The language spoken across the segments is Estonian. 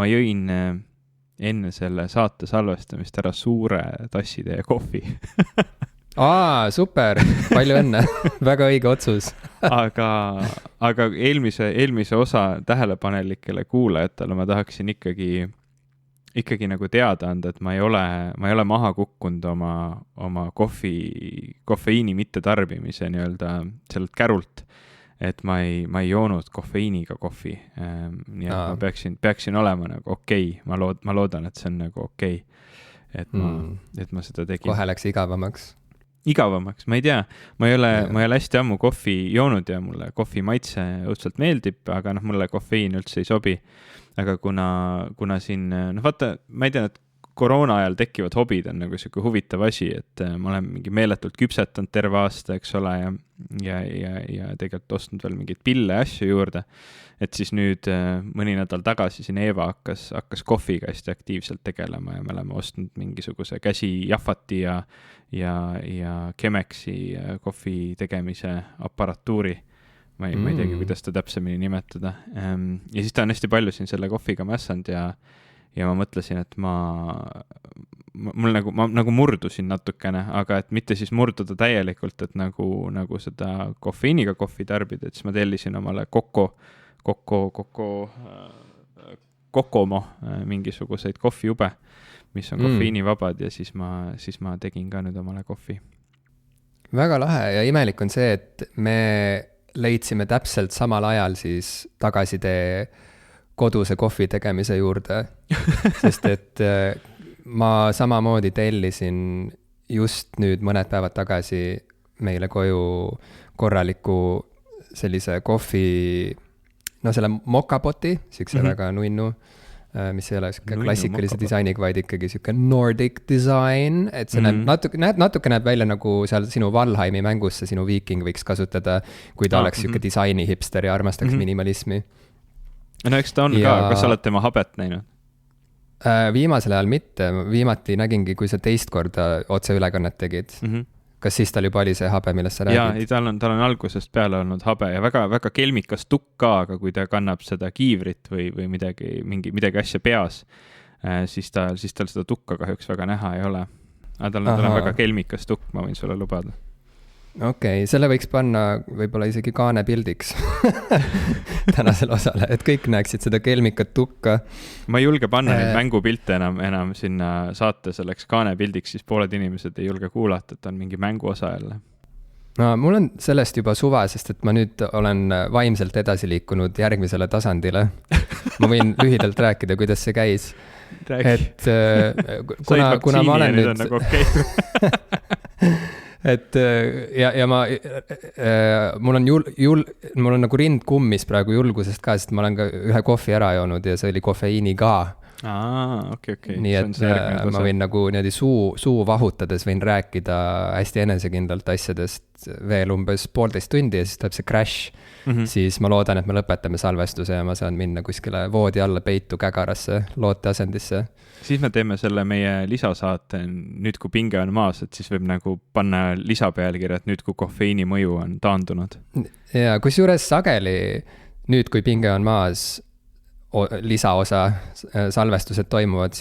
ma jõin enne selle saate salvestamist ära suure tassitäie kohvi. Super, palju õnne. Väga õige otsus. aga eelmise osa tähelepanelikele kuulajatele ma tahaksin ikkagi nagu teada anda, et ma ei ole maha kukkunud oma kofeiini mittetarbimise nii-öelda sellelt kärult, et ma ei joonud kofeiiniga kohvi. Nii et ma peaksin olema nagu okei. Ma loodan, et see on nagu okei. Et ma seda tegin. Kohe läks igavamaks, ma ei tea, ma ei ole hästi ammu kohvi joonud ja mulle kohvi maitse õudselt meeldib, aga mulle kofeiin üldse ei sobi. Aga kuna siin, vaata, ma ei tea, et koroona ajal tekivad hobid on nagu selline huvitav asi, et ma olen mingi meeletult küpsetanud terve aasta, eks ole, ja tegelikult ostnud veel mingeid pille ja asju juurde. Et siis nüüd mõni nädal tagasi siin Eeva hakkas kohviga hästi aktiivselt tegelema ja me oleme ostnud mingisuguse käsijahvati ja Chemexi kohvi tegemise aparatuuri. Ma ei teagi, kuidas ta täpsemini nimetada. Ja siis ta on hästi palju siin selle kohviga mässanud ja ma mõtlesin, et ma nagu murdusin natukene, aga et mitte siis murduda täielikult, et nagu seda kofeiiniga kohvi tarbida, et siis ma tellisin omale Kokomo mingisuguseid kohvijube, mis on kofeiinivabad ja siis ma tegin ka nüüd omale kohvi. Väga lahe ja imelik on see, et me leidsime täpselt samal ajal siis tagasitee koduse kohvi tegemise juurde, sest et ma samamoodi tellisin just nüüd mõned päevad tagasi meile koju korraliku sellise kohvi, selle mokapoti, siukse väga nunnu, mis ei ole siuke klassikalise disainiga, vaid ikkagi siuke Nordic design, et see natuke näeb välja nagu seal sinu Valheimi mängus see sinu viiking võiks kasutada, kui ta oleks siuke disaini hipster ja armastaks minimalismi. No eks ta on ka, kas sa oled tema habet näinud? Viimasel ajal mitte, viimati nägingi, kui sa teist korda otseülekannet tegid. Kas siis tal juba oli see habe, millest sa räägid? Jaa, tal on algusest peale olnud habe ja väga kelmikas tukk ka, aga kui ta kannab seda kiivrit või midagi asja peas, siis tal seda tukka kahjuks väga näha ei ole. Aga tal on väga kelmikas tukk, ma võin sulle lubada. Okei, selle võiks panna võib-olla isegi kaane pildiks tänasel osale, et kõik näeksid seda kelmikat tukka. Ma ei julge panna neid mängupilte enam sinna saate selleks kaane pildiks, siis pooled inimesed ei julge kuulata, et on mingi mänguosa jälle. No, mul on sellest juba suva, sest et ma nüüd olen vaimselt edasi liikunud järgmisele tasandile. Ma võin lühidalt rääkida, kuidas see käis. Et kuna ma olen nüüd... Et ja mul on nagu rind kummis praegu julgusest ka, sest ma olen ka ühe kohvi ära joonud ja see oli kofeiini ka. Okay. Nii et ma võin nagu niimoodi suu vahutades võin rääkida hästi enesekindlalt asjadest veel umbes 1,5 tundi ja siis tuleb see crash. Siis ma loodan, et me lõpetame salvestuse ja ma saan minna kuskile voodi alla peitu kägarasse looteasendisse. Siis me teeme selle meie lisasaate nüüd, kui pinge on maas, et siis võib nagu panna lisapealkirja, et nüüd, kui kofeiini mõju on taandunud. Ja kusjuures sageli nüüd, kui pinge on maas, lisaosa salvestused toimuvad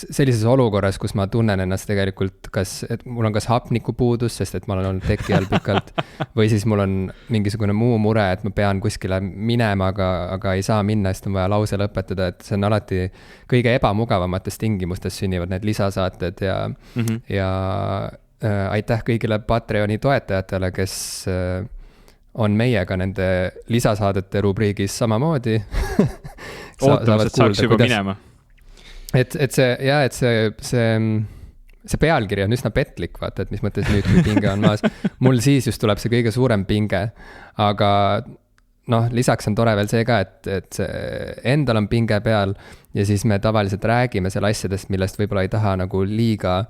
sellises olukorras, kus ma tunnen ennast tegelikult, et mul on kas hapnikupuudus, sest et ma olen olnud teki all pikalt, või siis mul on mingisugune muu mure, et ma pean kuskile minema, aga ei saa minna, sest on vaja lause lõpetada, et see on alati kõige ebamugavamates tingimustes sünnivad need lisasaated ja aitäh kõigile Patreoni toetajatele, kes on meiega nende lisasaadete rubriigis samamoodi. Ootamised saaks juba minema. Et see pealkiri on üsna petlik, vaata, et mis mõttes nüüd, kui pinge on maas. Mul siis just tuleb see kõige suurem pinge, aga lisaks on tore veel see ka, et endal on pinge peal ja siis me tavaliselt räägime seal asjadest, millest võib-olla ei taha nagu liiga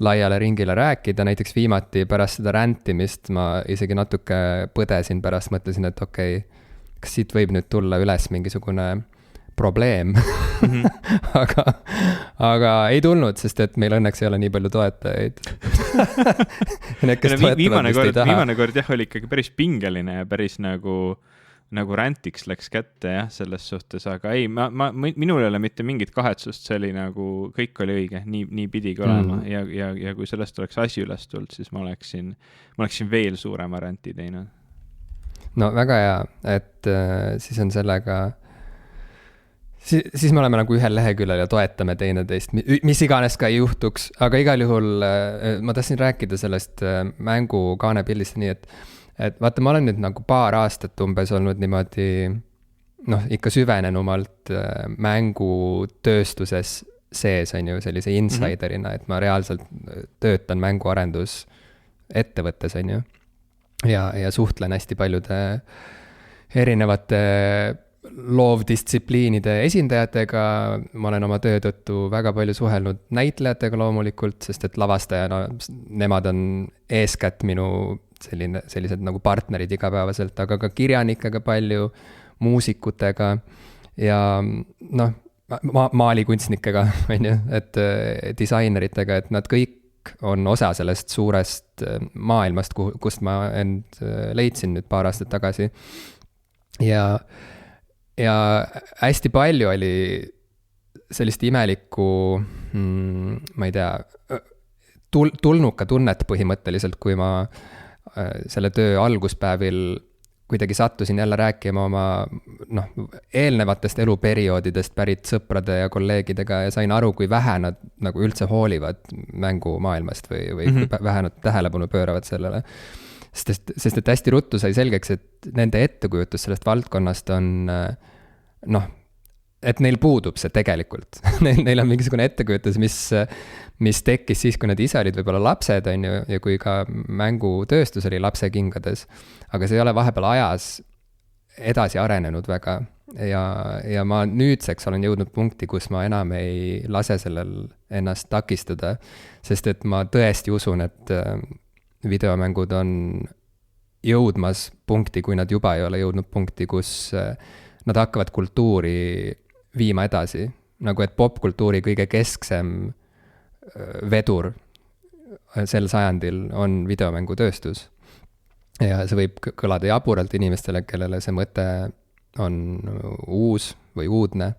laiale ringile rääkida. Näiteks viimati pärast seda räntimist ma isegi natuke põdesin pärast, mõtlesin, et okei, kas siit võib nüüd tulla üles mingisugune probleem. aga ei tulnud, sest et meil õnneks ei ole nii palju toetajaid. Viimane kord jah oli ikkagi päris pingeline ja päris nagu nagu räntiks läks kätte jah, selles suhtes, aga ei, minul ei ole mitte mingit kahetsust, see oli nagu, kõik oli õige, nii pidigi olema ja kui sellest oleks asi üles tulnud, siis ma oleksin veel suurema ränti teinud. No väga hea, et siis on sellega, siis me oleme nagu ühel leheküljel ja toetame teineteist, mis iganes ka ei juhtuks, aga igal juhul ma tahtsin rääkida sellest mängu kaanepildist nii, et vaata, ma olen nüüd nagu paar aastat umbes olnud niimoodi, noh, ikka süvenenumalt mängutööstuses sees, on ju, sellise insiderina, et ma reaalselt töötan mänguarendus ettevõttes, on ju. Ja suhtlen hästi paljude erinevate loovdistsipliinide esindajatega, ma olen oma töö tõttu väga palju suhelnud näitlejatega loomulikult, sest et lavastajana nemad on eeskätt minu sellised nagu partnerid igapäevaselt, aga ka kirjanikega palju, muusikutega ja noh, maalikunstnikega, on ju, et disaineritega, et nad kõik on osa sellest suurest maailmast, kust ma end leidsin nüüd paar aastat tagasi. Ja hästi palju oli sellist imelikku, ma ei tea, tulnuka tunnet põhimõtteliselt, kui ma selle töö alguspäevil kuidagi sattusin jälle rääkima oma eelnevatest eluperioodidest pärit sõprade ja kolleegidega ja sain aru, kui vähe nad nagu üldse hoolivad mängumaailmast või kui vähe nad tähelepanu pööravad sellele. Sest et hästi ruttu sai selgeks, et nende ettekujutus sellest valdkonnast on et neil puudub see tegelikult. Neil on mingisugune ettekujutus, mis tekkis siis, kui nad ise olid võib-olla lapsed, on ju, ja kui ka mängutööstus oli lapse kingades. Aga see ei ole vahepeal ajas edasi arenenud väga. Ja ma nüüdseks olen jõudnud punkti, kus ma enam ei lase sellel ennast takistada, sest et ma tõesti usun, et videomängud on jõudmas punkti, kui nad juba ei ole jõudnud punkti, kus nad hakkavad kultuuri viima edasi. Nagu et popkultuuri kõige kesksem vedur sel sajandil on videomängutööstus. Ja see võib kõlada jaburalt inimestele, kellele see mõte on uus või uudne.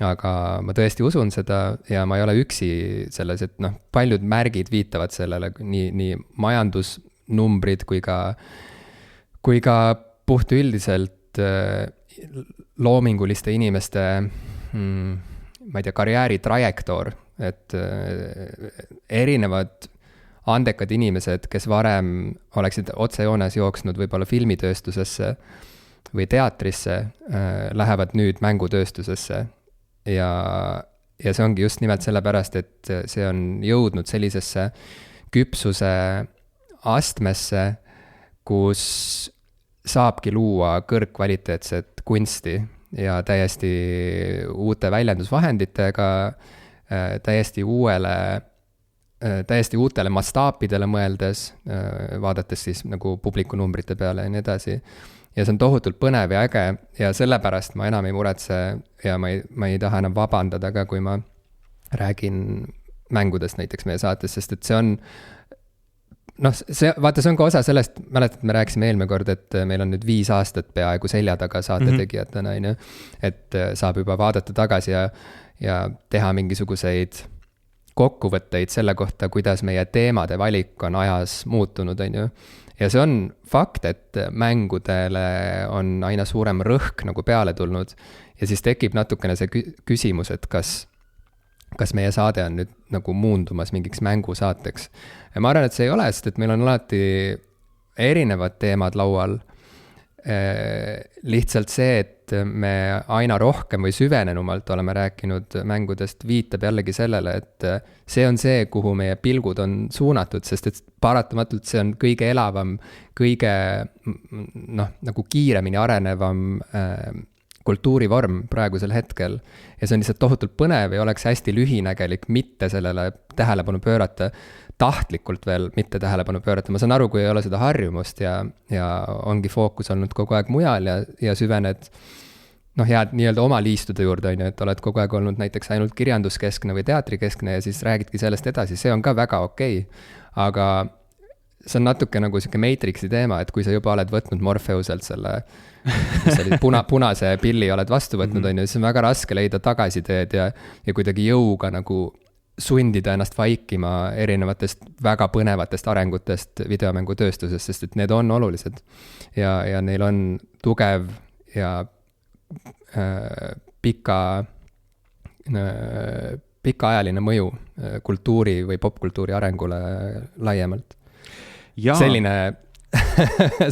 Aga ma tõesti usun seda ja ma ei ole üksi selles, et paljud märgid viitavad sellele, nii majandusnumbrid kui ka puht üldiselt loominguliste inimeste, ma ei tea, karjääritrajektoor, et erinevad andekad inimesed, kes varem oleksid otsejoones jooksnud võib-olla filmitööstusesse või teatrisse, lähevad nüüd mängutööstusesse. Ja see ongi just nimelt sellepärast, et see on jõudnud sellisesse küpsuse astmesse, kus saabki luua kõrgkvaliteetset kunsti ja täiesti uute väljendusvahenditega, täiesti uutele mastaapidele mõeldes, vaadates siis nagu publikunumbrite peale ja nii edasi. Ja see on tohutult põnev ja äge ja sellepärast ma enam ei muretse ja ma ei taha enam vabandada ka, kui ma räägin mängudest näiteks meie saates, sest et see on see on ka osa sellest, mäletad, me rääkisime eelmine kord, et meil on nüüd 5 aastat peaaegu selja taga saatetegijatena, et saab juba vaadata tagasi ja teha mingisuguseid kokkuvõtteid selle kohta, kuidas meie teemade valik on ajas muutunud, on ju. Ja see on fakt, et mängudele on aina suurem rõhk nagu peale tulnud ja siis tekib natukene see küsimus, et kas meie saade on nüüd nagu muundumas mingiks mängusaateks. Ja ma arvan, et see ei ole, sest et meil on alati erinevad teemad laual. Lihtsalt see, et me aina rohkem või süvenenumalt oleme rääkinud mängudest, viitab jällegi sellele, et see on see, kuhu meie pilgud on suunatud, sest et paratamatult see on kõige elavam, kõige nagu kiiremini arenevam kultuurivorm praegusel hetkel. Ja see on lihtsalt tohutult põnev ja oleks hästi lühinägelik mitte sellele tähelepanu pöörata, tahtlikult veel mitte tähelepanu pöörata. Ma saan aru, kui ei ole seda harjumust ja ongi fookus olnud kogu aeg mujal ja süvened jääd nii-öelda oma liistude juurde, et oled kogu aeg olnud näiteks ainult kirjanduskeskne või teatrikeskne ja siis räägidki sellest edasi. See on ka väga okei. Aga see on natuke nagu sihuke Matrixi teema, et kui sa juba oled võtnud Morpheuselt selle, mis oli punase pilli oled vastu võtnud, on ju, siis on väga raske leida tagasiteed ja kuidagi jõuga nagu sundida ennast vaikima erinevatest väga põnevatest arengutest videomängutööstuses, sest et need on olulised. Ja neil on tugev ja pikaajaline mõju kultuuri või popkultuuri arengule laiemalt.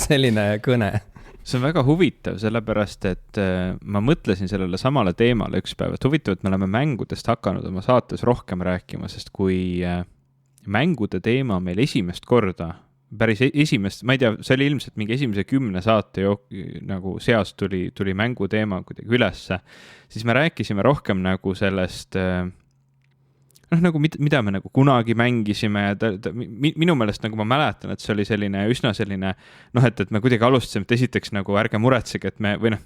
Selline kõne. See on väga huvitav, sellepärast, et ma mõtlesin sellele samale teemale üks päev, et huvitav, et me oleme mängudest hakanud oma saates rohkem rääkima, sest kui mängude teema meil esimest korda, päris esimest, ma ei tea, see oli ilmselt mingi esimese 10 saate nagu seas tuli mängu teema kuidagi ülesse, siis me rääkisime rohkem nagu sellest nagu mida me nagu kunagi mängisime ja minu meelest nagu ma mäletan, et see oli üsna selline, et me kuidagi alustasime, et esiteks nagu ärge muretsege, et me, või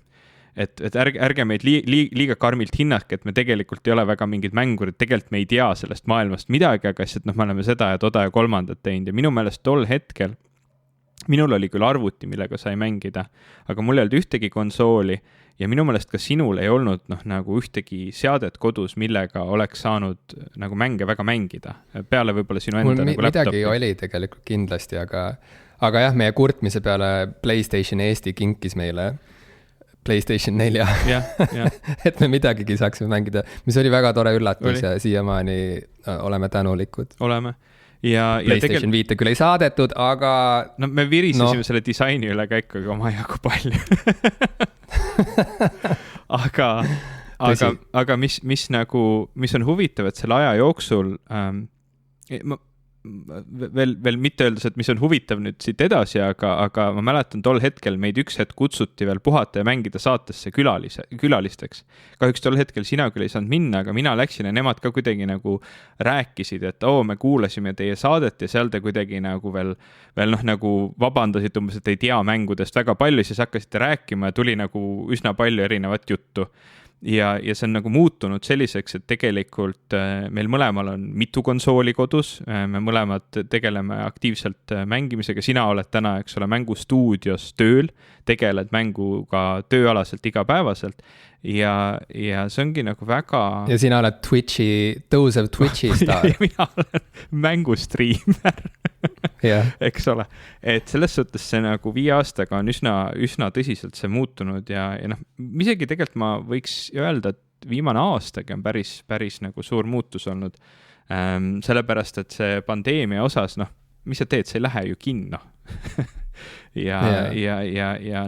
et ärge meid liiga karmilt hinnake, et me tegelikult ei ole väga mingid mängurid, tegelikult me ei tea sellest maailmast midagi, aga siis, et me oleme seda ja toda ja kolmandat teinud ja minu meelest tol hetkel, minul oli küll arvuti, millega sai mängida, aga mul ei olnud ühtegi konsooli ja minu meelest ka sinul ei olnud nagu ühtegi seadet kodus, millega oleks saanud nagu mänge väga mängida. Peale võib-olla sinu enda nagu laptopi. Midagi oli tegelikult kindlasti, aga jah, meie kurtmise peale PlayStation Eesti kinkis meile PlayStation 4. Et me midagigi saaksime mängida, mis oli väga tore üllatus ja siiamaani oleme tänulikud. Oleme. PlayStation 5 küll ei saadetud, aga... No me virisesime selle disaini üle ka ikkagi oma jagu palju. aga mis on huvitav, et selle aja jooksul veel mitte öeldes, et mis on huvitav nüüd siit edasi, aga ma mäletan tol hetkel meid üks hetk kutsuti veel puhata ja mängida saatesse külalisteks. Kahjuks tol hetkel sina küll ei saanud minna, aga mina läksin ja nemad ka kuidagi nagu rääkisid, et me kuulasime teie saadet ja seal te kuidagi nagu veel nagu vabandasid umbes, et ei tea mängudest väga palju, siis hakkasite rääkima ja tuli nagu üsna palju erinevat juttu. Ja see on nagu muutunud selliseks, et tegelikult meil mõlemal on mitu konsooli kodus, me mõlemad tegeleme aktiivselt mängimisega, sina oled täna, eks ole, mängustuudios tööl, tegeled mänguga tööalaselt igapäevaselt ja see ongi nagu väga... Ja sina oled tõusev Twitchi staar. Ja mina olen mängustriimer. Eks ole, et selles suhtes see nagu 5 aastaga on üsna tõsiselt see muutunud ja isegi tegelikult ma võiks öelda, et viimane aastagi on päris nagu suur muutus olnud, sellepärast, et see pandeemia osas, mis sa teed, sa ei lähe ju kinno. ja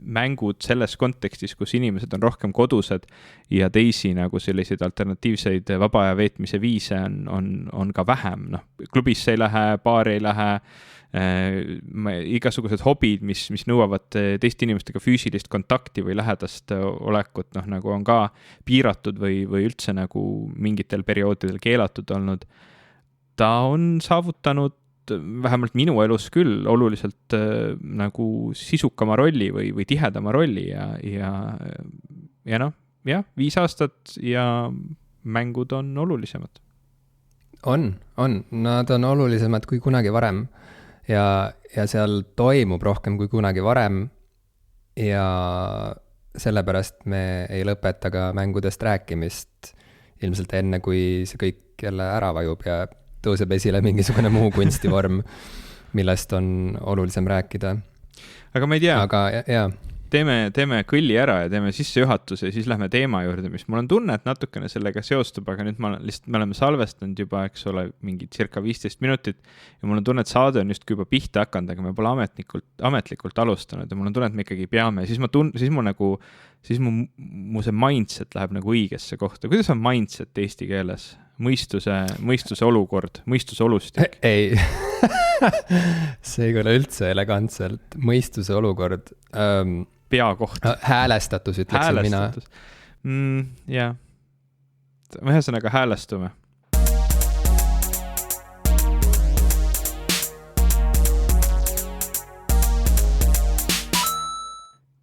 mängud selles kontekstis, kus inimesed on rohkem kodused ja teisi nagu selliseid alternatiivseid vaba aja veetmise viise on ka vähem. Klubisse ei lähe, baari ei lähe, igasugused hobid, mis nõuavad teiste inimestega füüsilist kontakti või lähedast olekut, nagu on ka piiratud või üldse nagu mingitel perioodidel keelatud olnud. Ta on saavutanud vähemalt minu elus küll oluliselt nagu sisukama rolli või tihedama rolli ja 5 aastat ja mängud on olulisemad. Nad on olulisemad kui kunagi varem ja seal toimub rohkem kui kunagi varem ja sellepärast me ei lõpeta ka mängudest rääkimist ilmselt enne, kui see kõik jälle ära vajub ja tõuseb esile mingisugune muu kunstivorm, millest on olulisem rääkida. Aga ma ei tea, ja. Teeme kõlli ära ja teeme sissejuhatuse ja siis lähme teema juurde, mis mul on tunne, et natukene sellega seostub, aga nüüd me oleme salvestanud juba, eks ole, mingi circa 15 minutit ja mul on tunne, et saade on just juba pihta hakanud, aga me pole ametlikult alustanud ja mul on tunne, et me ikkagi peame. Siis mu see mindset läheb nagu õigesse kohta. Kuidas on mindset eesti keeles? Mõistuse olukord, mõistuse olustik. Ei, see ei ole üldse elegantselt. Mõistuse olukord. Peakoht. Häälestatus, ütleksin mina. Jah. Ühesõnaga häälestume.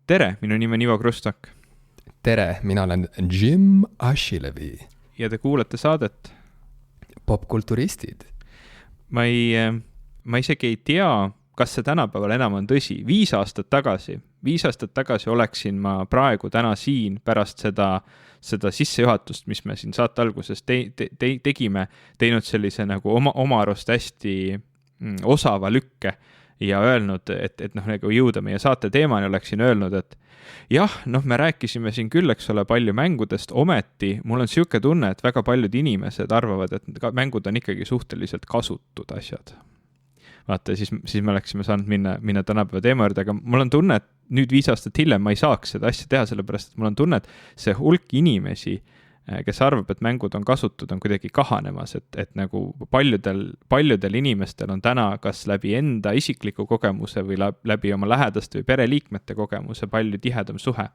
Tere, minu nimi on Ivo Krustak. Tere, mina olen Jim Ashilevi. Ja te kuulete saadet Popkulturistid. Ma ei ma isegi ei tea, kas see tänapäeval enam on tõsi. 5 aastat tagasi oleksin ma praegu täna siin pärast seda sissejuhatust, mis me siin saate alguses tegime, teinud sellise nagu oma arust hästi osava lükke ja öelnud, et noh, nagu jõuda meie saate teemani, oleksin öelnud, et jah, noh, me rääkisime siin küll, eks ole, palju mängudest, ometi mul on siuke tunne, et väga paljud inimesed arvavad, et mängud on ikkagi suhteliselt kasutud asjad. Vaata, siis me oleksime saanud minna tänapäeva teema juurde, aga mul on tunne, et nüüd 5 aastat hiljem ma ei saaks seda asja teha, sellepärast et mul on tunne, et see hulk inimesi, kes arvab, et mängud on kasutud, on kuidagi kahanemas, et nagu paljudel inimestel on täna kas läbi enda isikliku kogemuse või läbi oma lähedaste või pereliikmete kogemuse palju tihedam suhe.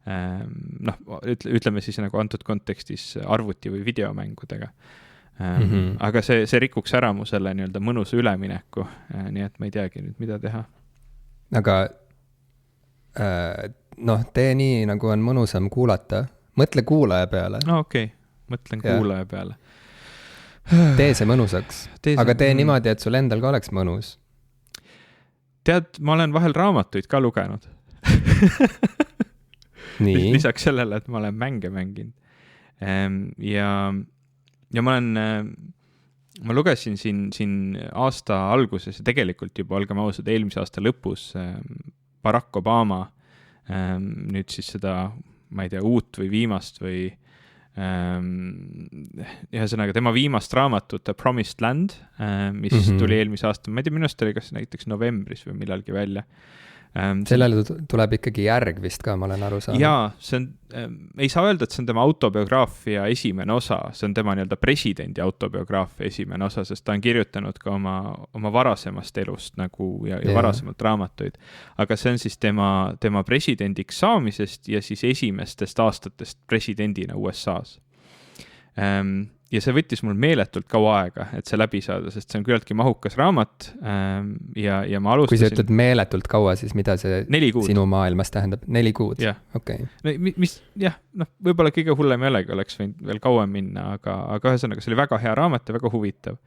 Noh, ütleme siis nagu antud kontekstis arvuti või videomängudega. Aga see rikuks ära mu selle nii-öelda mõnusa ülemineku, nii et ma ei teagi nüüd, mida teha. Aga noh, tee nii, nagu on mõnusam kuulata. Mõtle kuulaja peale. No okei, mõtlen kuulaja peale. Tee see mõnusaks, aga tee niimoodi, et sul endal ka oleks mõnus. Tead, ma olen vahel raamatuid ka lugenud. Nii. Lisaks sellele, et ma olen mänge mänginud. Ja ma lugesin siin aasta alguses ja tegelikult juba olgem ausad eelmise aasta lõpus Barack Obama nüüd siis seda ma ei tea, uut või viimast või ühesõnaga tema viimast raamatut The Promised Land, mis tuli eelmise aasta, ma ei tea, minust oli kas näiteks novembris või millalgi välja. Sellele tuleb ikkagi järg vist ka, ma olen aru saanud. Jaa, see on, ei saa öelda, et see on tema autobiograafia esimene osa, see on tema nii-öelda presidendi autobiograafia esimene osa, sest ta on kirjutanud ka oma varasemast elust nagu ja varasemalt raamatuid. Aga see on siis tema presidendiks saamisest ja siis esimestest aastatest presidendina USA-s. Ja see võttis mul meeletult kaua aega, et see läbi saada, sest see on küllaltki mahukas raamat ja ma alustasin... Kui sa ütled meeletult kaua, siis mida see sinu maailmas tähendab? 4 kuud? Jah. Okay. No, võib-olla kõige hullem ei olegi, oleks võinud veel kauem minna, aga ühesõnaga see oli väga hea raamat ja väga huvitav.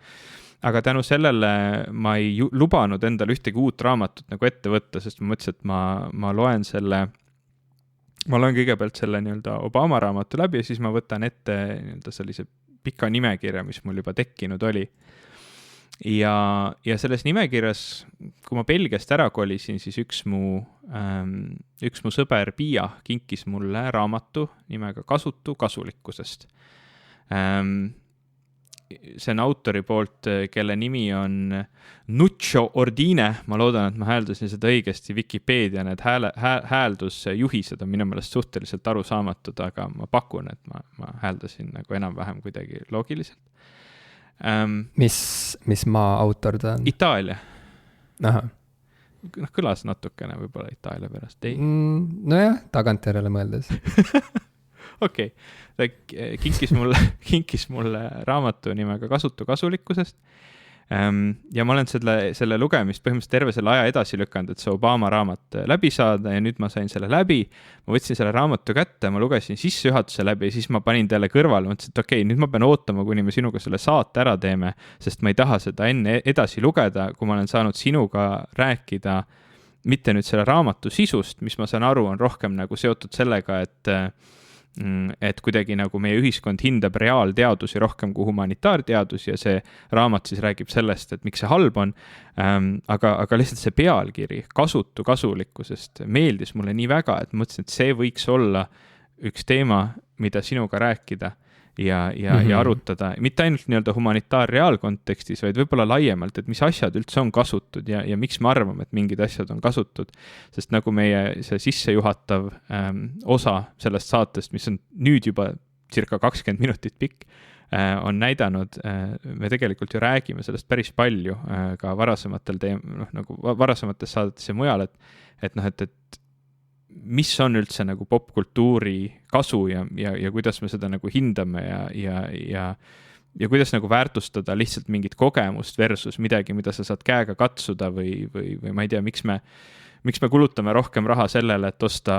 Aga tänu sellele ma ei lubanud endale ühtegi uut raamatut nagu ette võtta, sest ma mõtlesin, et ma loen kõigepealt selle nii-öelda Obama raamatu läbi ja siis ma võtan ette nii-öelda sellise pika nimekirja, mis mul juba tekkinud oli. Ja selles nimekirjas, kui ma Belgiast ära kolisin, siis üks mu sõber Pia kinkis mulle raamatu nimega Kasutu kasulikkusest. See on autori poolt, kelle nimi on Nuccio Ordine. Ma loodan, et ma hääldasin seda õigesti. Wikipedia need hääldusjuhised on minu meelest suhteliselt arusaamatud, aga ma pakun, et ma hääldasin nagu enam-vähem kuidagi loogiliselt. Mis maa autor ta on? Itaalia. Aha. Kõlas natukene võib-olla Itaalia pärast. Nojah, tagantjärele mõeldes. Okei, ta kinkis mulle raamatu nimega Kasutu kasulikkusest ja ma olen selle lugemist põhimõtteliselt terve selle aja edasi lükanud, et see Obama raamat läbi saada ja nüüd ma sain selle läbi, ma võtsin selle raamatu kätte, ma lugesin sissejuhatuse läbi ja siis ma panin talle kõrvale, mõtlesin, et okei, nüüd ma pean ootama, kuni me sinuga selle saate ära teeme, sest ma ei taha seda enne edasi lugeda, kui ma olen saanud sinuga rääkida mitte nüüd selle raamatu sisust, mis ma saan aru, on rohkem nagu seotud sellega, et kuidagi nagu meie ühiskond hindab reaalteadusi rohkem kui humanitaarteadusi ja see raamat siis räägib sellest, et miks see halb on, aga lihtsalt see pealkiri Kasutu kasulikkusest meeldis mulle nii väga, et mõtlesin, et see võiks olla üks teema, mida sinuga rääkida ja arutada, mitte ainult nii-öelda humanitaarreaalkontekstis, vaid võib-olla laiemalt, et mis asjad üldse on kasutud ja miks me arvame, et mingid asjad on kasutud. Sest nagu meie see sissejuhatav osa sellest saatest, mis on nüüd juba circa 20 minutit pikk, on näidanud, me tegelikult ju räägime sellest päris palju ka varasemates saadetes ja mujal, et mis on üldse nagu popkultuuri kasu ja kuidas me seda nagu hindame ja kuidas nagu väärtustada lihtsalt mingit kogemust versus midagi, mida sa saad käega katsuda või ma ei tea, miks miks me kulutame rohkem raha sellele, et osta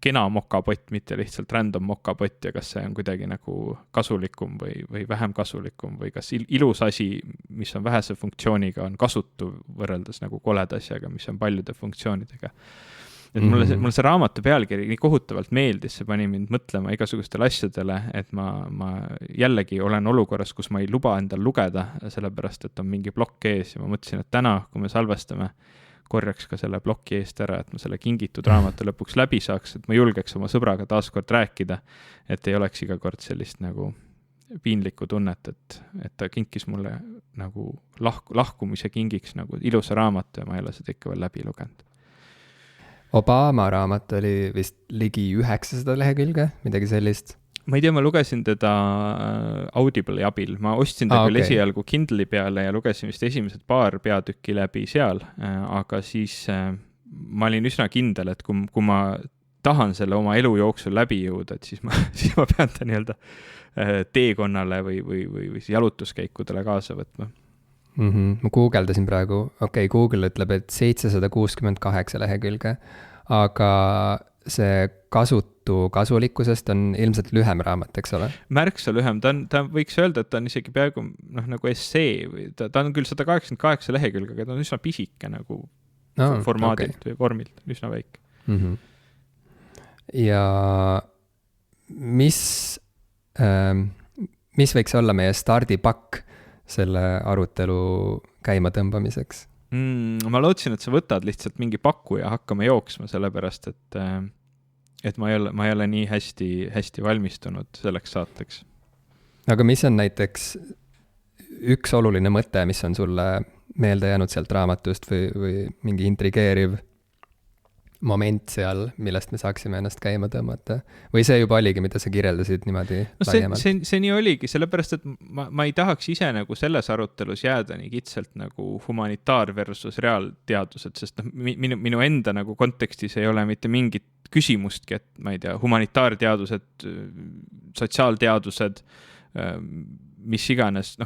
kena mokapott, mitte lihtsalt random mokapott ja kas see on kuidagi nagu kasulikum või vähem kasulikum või kas ilus asi, mis on vähese funktsiooniga, on kasutu võrreldes nagu koleda asjaga, mis on paljude funktsioonidega. Et mulle see raamatu pealkiri nii kohutavalt meeldis, see pani mind mõtlema igasugustele asjadele, et ma jällegi olen olukorras, kus ma ei luba endal lugeda, sellepärast, et on mingi plokk ees ja ma mõtlesin, et täna, kui me salvestame, korjaks ka selle ploki eest ära, et ma selle kingitud raamatu lõpuks läbi saaks, et ma julgeks oma sõbraga taaskord rääkida, et ei oleks iga kord sellist nagu piinlikku tunnet, et ta kinkis mulle nagu lahkumise kingiks nagu ilusa raamatu ja ma ei ole seda ikka veel läbi lugenud. Obama raamat oli vist ligi 900 lehekülge, midagi sellist. Ma ei tea, ma lugesin teda Audible'i abil. Ma ostsin ta küll esialgu Kindle'i peale ja lugesin vist esimesed paar peatükki läbi seal, aga siis ma olin üsna kindel, et kui ma tahan selle oma elu jooksul läbi jõuda, et siis ma pean ta nii-öelda teekonnale või jalutuskäikudele kaasa võtma. Ma guugeldasin praegu, Google ütleb, et 768 lehekülge, aga see kasulikkusest on ilmselt lühem raamat, eks ole? Märksa lühem, ta võiks öelda, et ta on isegi peaaegu nagu essee või ta on küll 188 lehekülge, aga ta on üsna pisike nagu formaadilt või vormilt, üsna väike. Ja mis võiks olla meie stardipakk selle arutelu käima tõmbamiseks? Ma lootsin, et sa võtad lihtsalt mingi pakku ja hakkame jooksma, sellepärast, et ma ei ole nii hästi valmistunud selleks saateks. Aga mis on näiteks üks oluline mõte, mis on sulle meelde jäänud sealt raamatust või mingi intrigeeriv moment seal, millest me saaksime ennast käima tõmmata? Või see juba oligi, mida sa kirjeldasid niimoodi laiemalt? See nii oligi, sellepärast, et ma ei tahaks ise nagu selles arutelus jääda nii kitsalt nagu humanitaar versus reaalteadused, sest minu enda nagu kontekstis ei ole mitte mingit küsimustki, et ma ei tea, humanitaarteadused, sotsiaalteadused, mis iganes,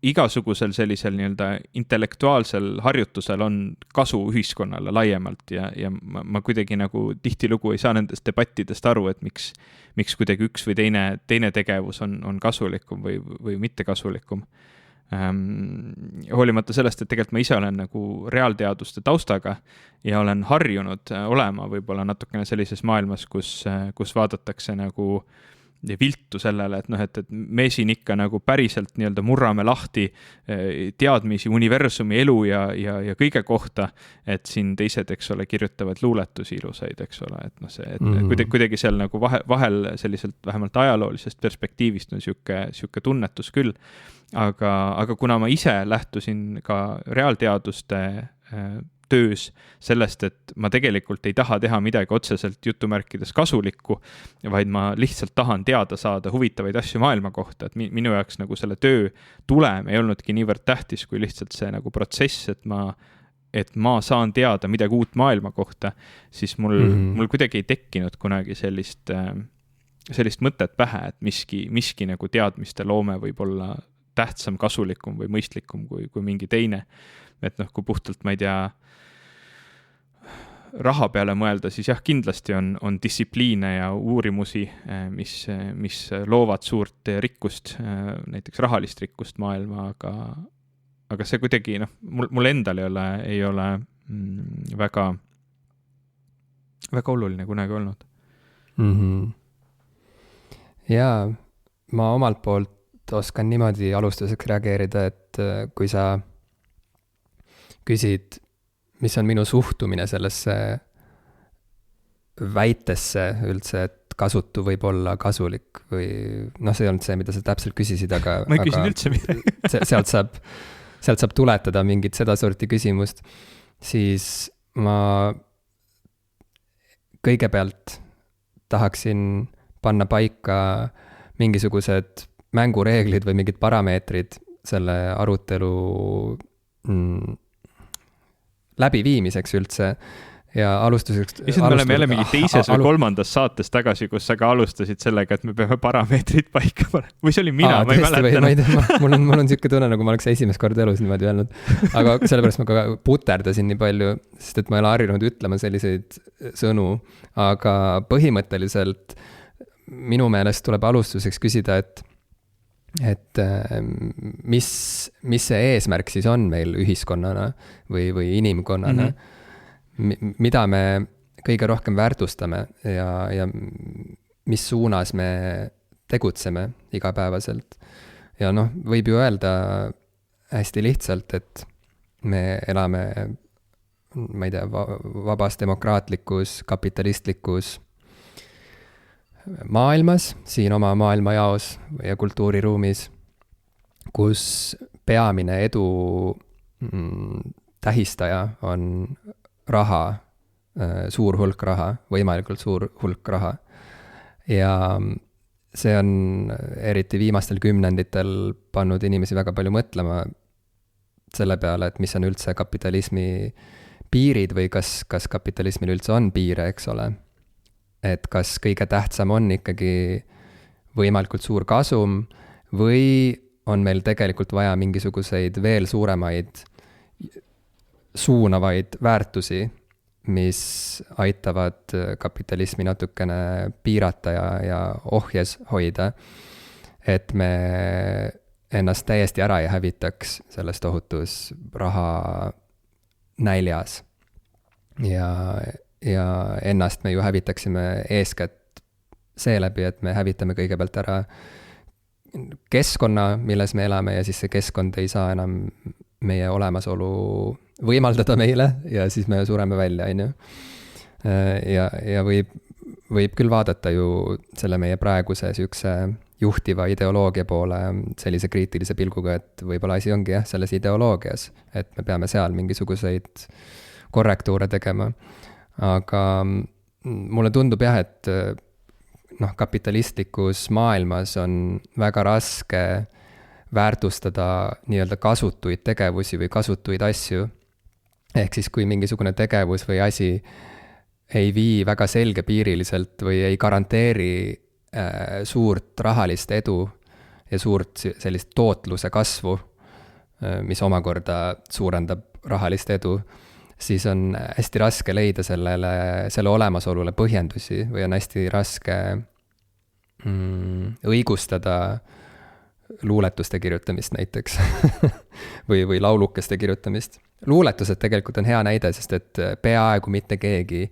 igasugusel sellisel nii-öelda intellektuaalsel harjutusel on kasu ühiskonnale laiemalt ja ma kuidagi nagu tihtilugu ei saa nendest debattidest aru, et miks kuidagi üks või teine tegevus on kasulikum või mitte kasulikum. Hoolimata sellest, et tegelikult ma ise olen nagu reaalteaduste taustaga ja olen harjunud olema võib-olla natukene sellises maailmas, kus vaadatakse nagu viltu sellele, et me siin ikka nagu päriselt nii-öelda murrame lahti teadmisi universumi elu ja kõige kohta, et siin teised, eks ole, kirjutavad luuletusi ilusaid, eks ole, et kuidagi seal nagu vahel selliselt vähemalt ajaloolisest perspektiivist on siuke tunnetus küll, aga kuna ma ise lähtusin ka reaalteaduste töös sellest, et ma tegelikult ei taha teha midagi otseselt jutumärkides kasulikku, vaid ma lihtsalt tahan teada saada huvitavaid asju maailma kohta, et minu jaoks nagu selle töö tulem ei olnudki niivõrd tähtis, kui lihtsalt see nagu protsess, et ma saan teada midagi uut maailma kohta, siis mul kuidagi ei tekkinud kunagi sellist mõtet pähe, et miski nagu teadmiste loome võib olla tähtsam, kasulikum või mõistlikum kui mingi teine. Et kui puhtalt, ma ei tea, raha peale mõelda, siis jah, kindlasti on distsipliine ja uurimusi, mis loovad suurt rikkust, näiteks rahalist rikkust maailma, aga see kuidagi, mul endal ei ole väga oluline kunagi olnud. Jaa, ma omalt poolt oskan niimoodi alustuseks reageerida, et kui sa küsid, mis on minu suhtumine sellesse väitesse üldse, et kasutu võib olla kasulik või see ei olnud see, mida sa täpselt küsisid, aga ma ei küsin üldse midagi. sealt saab tuletada mingit seda sorti küsimust, siis ma kõigepealt tahaksin panna paika mingisugused mängureeglid või mingid parameetrid selle arutelu läbiviimiseks üldse, ja alustuseks... Issand, me oleme jälle mingi teises või kolmandas saates tagasi, kus sa ka alustasid sellega, et me peame parameetrid paika panema. Või see oli mina, ma ei mäleta. Mul on siuke tunne, nagu ma oleks esimest korda elus niimoodi öelnud. Aga sellepärast ma ka puterdasin nii palju, sest et ma ei ole harjunud ütlema selliseid sõnu. Aga põhimõtteliselt minu meelest tuleb alustuseks küsida, et mis see eesmärk siis on meil ühiskonnana või inimkonnana, mida me kõige rohkem väärtustame ja mis suunas me tegutseme igapäevaselt. Ja noh, võib ju öelda hästi lihtsalt, et me elame, ma ei tea, vabas demokraatlikus, kapitalistlikus maailmas, siin oma maailmajaos ja kultuuriruumis, kus peamine edu tähistaja on raha, suur hulk raha, võimalikult suur hulk raha. Ja see on eriti viimastel kümnenditel pannud inimesi väga palju mõtlema selle peale, et mis on üldse kapitalismi piirid või kas kapitalismil üldse on piire, eks ole. Et kas kõige tähtsam on ikkagi võimalikult suur kasum või on meil tegelikult vaja mingisuguseid veel suuremaid suunavaid väärtusi, mis aitavad kapitalismi natukene piirata ja ohjes hoida, et me ennast täiesti ära ei hävitaks selles tohutus raha näljas. Ja ennast me ju hävitaksime eeskätt seeläbi, et me hävitame kõigepealt ära keskkonna, milles me elame ja siis see keskkond ei saa enam meie olemasolu võimaldada meile ja siis me sureme välja, on ju. Ja võib küll vaadata ju selle meie praeguse sihukese juhtiva ideoloogia poole sellise kriitilise pilguga, et võib-olla asi ongi jah, selles ideoloogias, et me peame seal mingisuguseid korrektuure tegema. Aga mulle tundub jah, et noh, kapitalistlikus maailmas on väga raske väärtustada nii-öelda kasutuid tegevusi või kasutuid asju. Ehk siis, kui mingisugune tegevus või asi ei vii väga selgepiiriliselt või ei garanteeri suurt rahalist edu ja suurt sellist tootluse kasvu, mis omakorda suurendab rahalist edu, siis on hästi raske leida selle olemasolule põhjendusi või on hästi raske õigustada luuletuste kirjutamist näiteks või laulukeste kirjutamist. Luuletused tegelikult on hea näide, sest et peaaegu mitte keegi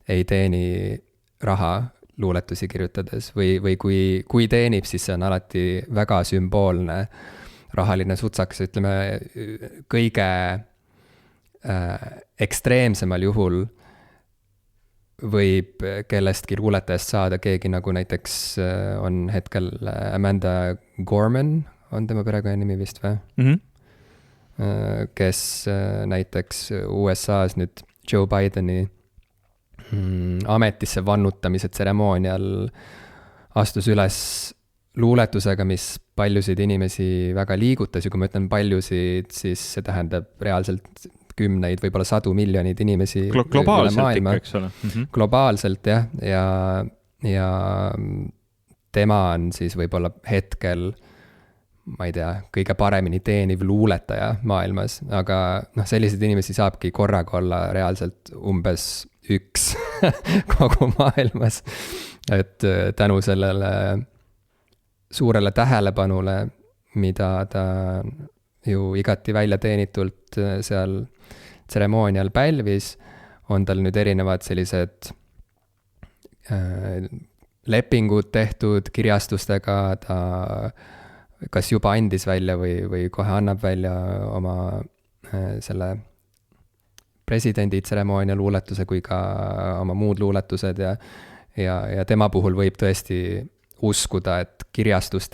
ei teeni raha luuletusi kirjutades või kui teenib, siis see on alati väga sümboolne rahaline sutsaks, ütleme kõige ekstreemsemal juhul võib kellestki luuletajast saada keegi nagu näiteks on hetkel Amanda Gorman, on tema perekonnanimi vist või? Kes näiteks USA's nüüd Joe Bideni ametisse vannutamise tseremoonial astus üles luuletusega, mis paljusid inimesi väga liigutas ja kui ma ütlen paljusid, siis see tähendab reaalselt kümneid, võib-olla 100 miljoneid inimesi. Globaalselt ikka, eks ole. Globaalselt jah, ja tema on siis võib-olla hetkel, ma ei tea, kõige paremini teeniv luuletaja maailmas, aga noh, selliseid inimesi saabki korraga olla reaalselt umbes üks kogu maailmas. Et tänu sellele suurele tähelepanule, mida ta ju igati välja teenitult seal tseremoonial pälvis, on tal nüüd erinevad sellised lepingud tehtud kirjastustega, ta kas juba andis välja või kohe annab välja oma selle presidendi tseremoonia luuletuse kui ka oma muud luuletused ja tema puhul võib tõesti uskuda, et kirjastus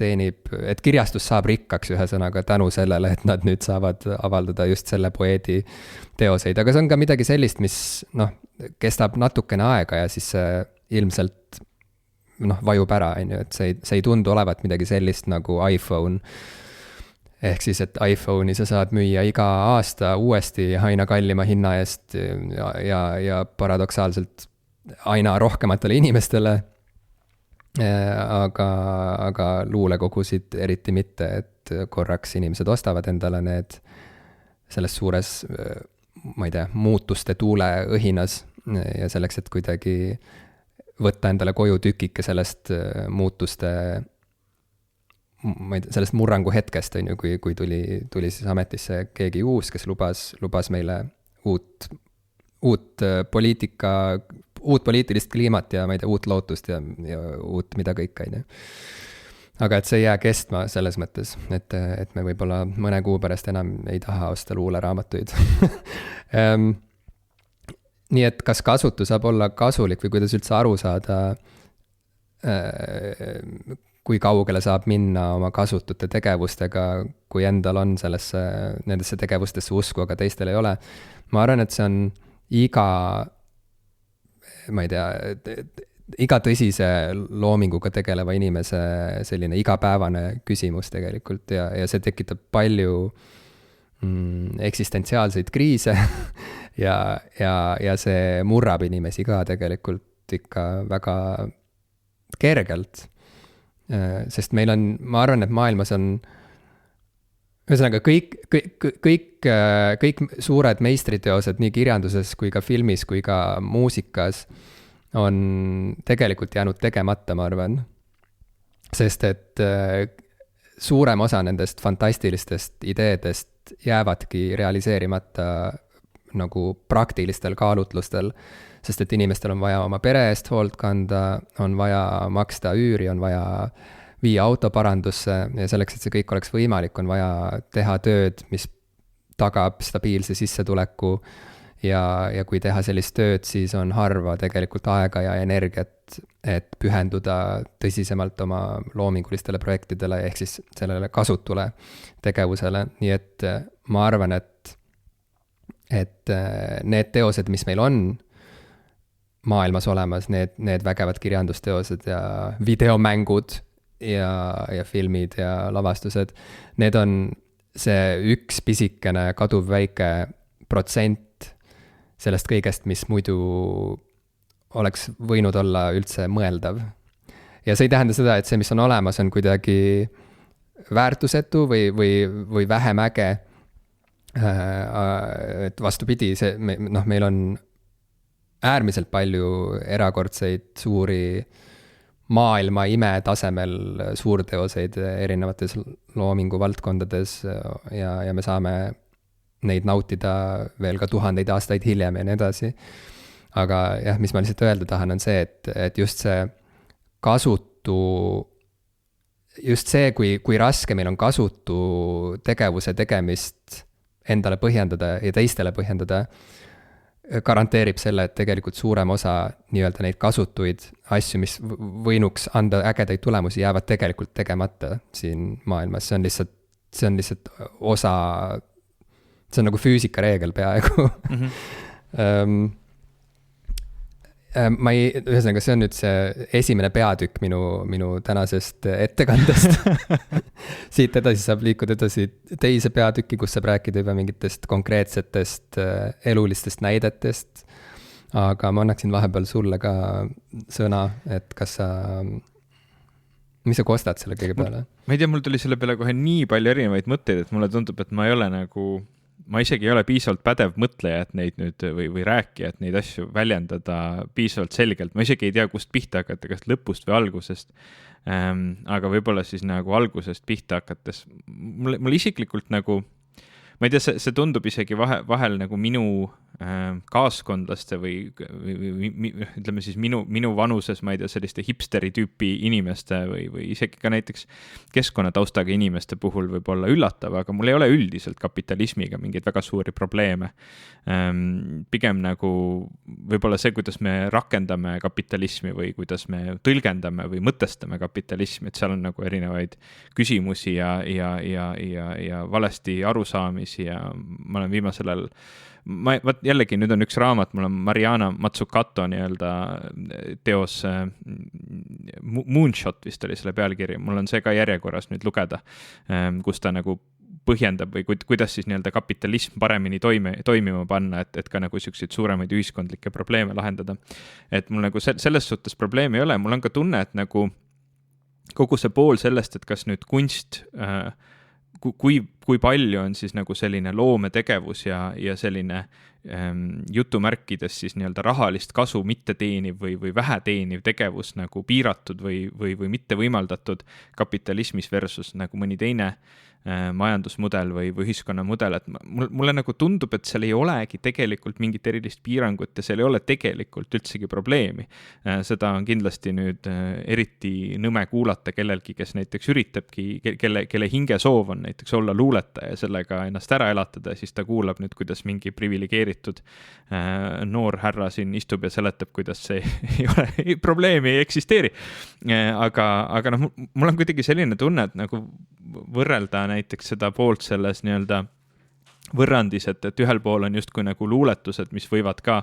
saab rikkaks ühesõnaga tänu sellele, et nad nüüd saavad avaldada just selle poeedi teoseid, aga see on ka midagi sellist, mis noh, kestab natukene aega ja siis see ilmselt noh, vajub ära, on ju, et see ei tundu olevat midagi sellist nagu iPhone, ehk siis, et iPhone'i sa saad müüa iga aasta uuesti aina kallima hinna eest ja paradoksaalselt aina rohkematele inimestele. Aga luulekogusid eriti mitte, et korraks inimesed ostavad endale need selles suures, ma ei tea, muutuste tuuleõhinas ja selleks, et kuidagi võtta endale koju tükike sellest muutuste, ma ei tea, sellest murrangu hetkest, on ju, kui tuli siis ametisse keegi uus, kes lubas meile uut poliitilist kliimat ja ma ei tea, uut lootust ja uut mida kõik, on ju. Aga et see ei jää kestma selles mõttes, et me võib-olla mõne kuu pärast enam ei taha osta luuleraamatuid. Nii et kas kasutu saab olla kasulik või kuidas üldse aru saada, kui kaugele saab minna oma kasutute tegevustega, kui endal on nendesse tegevustesse usku, aga teistel ei ole. Ma arvan, et see on iga tõsise loominguga tegeleva inimese selline igapäevane küsimus tegelikult ja see tekitab palju eksistentsiaalseid kriise ja see murrab inimesi ka tegelikult ikka väga kergelt. Sest meil on, ma arvan, et maailmas on ühesõnaga kõik suured meistriteosed nii kirjanduses kui ka filmis kui ka muusikas on tegelikult jäänud tegemata, ma arvan. Sest et suurem osa nendest fantastilistest ideedest jäävadki realiseerimata nagu praktilistel kaalutlustel, sest et inimestel on vaja oma pere eest hoolt kanda, on vaja maksta üüri, on vaja viia auto parandusse ja selleks, et see kõik oleks võimalik, on vaja teha tööd, mis tagab stabiilse sissetuleku ja kui teha sellist tööd, siis on harva tegelikult aega ja energiat, et pühenduda tõsisemalt oma loomingulistele projektidele ehk siis sellele kasutule tegevusele. Nii et ma arvan, et need teosed, mis meil on maailmas olemas, need vägevad kirjandusteosed ja videomängud ja filmid ja lavastused, need on see üks pisikene kaduv väike protsent sellest kõigest, mis muidu oleks võinud olla üldse mõeldav. Ja see ei tähenda seda, et see, mis on olemas, on kuidagi väärtusetu või vähem äge. Et vastupidi, meil on äärmiselt palju erakordseid suuri maailma ime tasemel suurteoseid erinevates loomingu valdkondades ja me saame neid nautida veel ka tuhandeid aastaid hiljem ja nii edasi. Aga jah, mis ma lihtsalt öelda tahan, on see, et just see kasutu, just see, kui raske meil on kasutu tegevuse tegemist endale põhjendada ja teistele põhjendada, garanteerib selle, et tegelikult suurem osa nii-öelda neid kasutuid asju, mis võinuks anda ägedaid tulemusi, jäävad tegelikult tegemata siin maailmas. See on lihtsalt osa, see on nagu füüsikareegel peaaegu. Ühesõnaga, see on nüüd see esimene peatükk minu tänasest ettekandest. Siit edasi saab liikuda edasi teise peatükki, kus saab rääkida juba mingitest konkreetsetest elulistest näidetest. Aga ma annaksin vahepeal sulle ka sõna, et mis sa kostad selle kõige peale? Ma ei tea, mul tuli selle peale kohe nii palju erinevaid mõtteid, et mulle tundub, et ma isegi ei ole piisavalt pädev mõtleja, et neid nüüd või rääkija, et neid asju väljendada piisavalt selgelt. Ma isegi ei tea, kust pihta hakata, kas lõpust või algusest. Aga võib-olla siis nagu algusest pihta hakates. Mul isiklikult nagu, ma ei tea, see tundub isegi vahel nagu minu kaaskondlaste või ütleme siis minu vanuses, ma ei tea, selliste hipsteri tüüpi inimeste või isegi ka näiteks keskkonnataustaga inimeste puhul võib olla üllatav, aga mul ei ole üldiselt kapitalismiga mingeid väga suuri probleeme. Pigem nagu võib-olla see, kuidas me rakendame kapitalismi või kuidas me tõlgendame või mõtestame kapitalismi, et seal on nagu erinevaid küsimusi ja valesti arusaamisi ja ma olen viimasel ajal jällegi nüüd on üks raamat, mul on Mariana Mazzucato nii-öelda teos Moonshot vist oli selle pealkiri, mul on see ka järjekorras nüüd lugeda, kus ta nagu põhjendab või kuidas siis nii-öelda kapitalism paremini toimima panna, et ka nagu selliseid suuremaid ühiskondlikke probleeme lahendada. Et mul nagu selles suhtes probleemi ei ole, mul on ka tunne, et nagu kogu see pool sellest, et kas nüüd kunst, kui palju on siis nagu selline loometegevus ja selline jutumärkides siis nii-öelda rahalist kasu mitte teeniv või vähe teeniv tegevus nagu piiratud või mitte võimaldatud kapitalismis versus nagu mõni teine majandusmudel või ühiskonnamudel, et mulle nagu tundub, et seal ei olegi tegelikult mingit erilist piirangut ja seal ei ole tegelikult üldsegi probleemi. Seda on kindlasti nüüd eriti nõme kuulata kellelgi, kes näiteks üritabki, kelle hingesoov on näiteks olla luuletaja ja sellega ennast ära elatada, siis ta kuulab nüüd, kuidas mingi privilegeeritud noor härra siin istub ja seletab, kuidas see ei ole, probleemi ei eksisteeri. Aga noh, mul on kuidagi selline tunne, et nagu võrrelda näiteks seda poolt selles nii-öelda võrrandis, et ühel pool on justkui nagu luuletused, mis võivad ka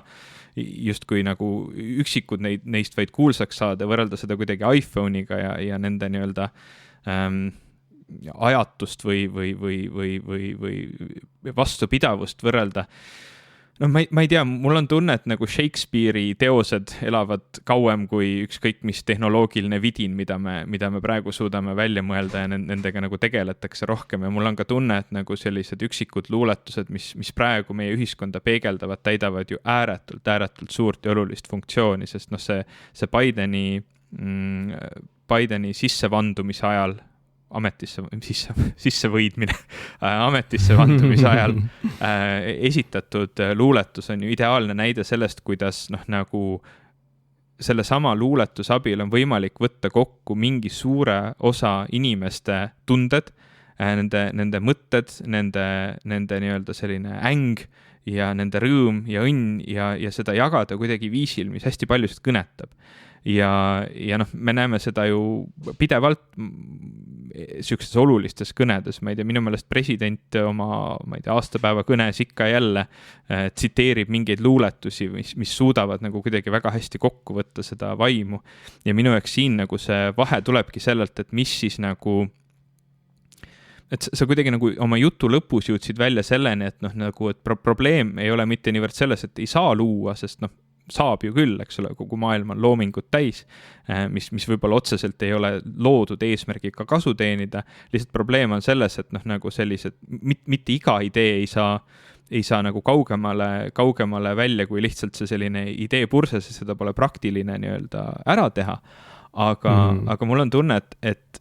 justkui nagu üksikud neist vaid kuulsaks saada, võrrelda seda kuidagi iPhone'iga ja nende nii-öelda ajatust või vastupidavust võrrelda. No ma ei tea, mul on tunne, et nagu Shakespeare'i teosed elavad kauem kui ükskõik mis tehnoloogiline vidin, mida me praegu suudame välja mõelda ja nendega nagu tegeletakse rohkem. Ja mul on ka tunne, et nagu sellised üksikud luuletused, mis praegu meie ühiskonda peegeldavad, täidavad ju ääretult suurt ja olulist funktsiooni, sest noh, see Bideni sissevandumise ajal ametisse vandumise ajal esitatud luuletus on ju ideaalne näide sellest, kuidas noh, nagu selle sama luuletuse abil on võimalik võtta kokku mingi suure osa inimeste tunded, nende mõtted, nende nii-öelda selline äng ja nende rõõm ja õnn ja seda jagada kuidagi viisil, mis hästi paljusid kõnetab. Ja noh, me näeme seda ju pidevalt sellistes olulistes kõnedes, ma ei tea, minu meelest president oma, ma ei tea, aastapäeva kõnes ikka jälle tsiteerib mingeid luuletusi, mis suudavad nagu kuidagi väga hästi kokku võtta seda vaimu. Ja minu jaoks siin nagu see vahe tulebki sellelt, et mis siis nagu, et sa kuidagi nagu oma jutu lõpus jõudsid välja selleni, et noh, nagu, et probleem ei ole mitte niivõrd selles, et ei saa luua, sest noh, saab ju küll, eks ole, kogu maailm on loomingut täis, mis võib-olla otseselt ei ole loodud eesmärgiga kasu teenida. Lihtsalt probleem on selles, et noh, nagu sellised, mitte iga idee ei saa nagu kaugemale välja, kui lihtsalt see selline idee purse, sest seda pole praktiline nii-öelda ära teha. Aga mul on tunne, et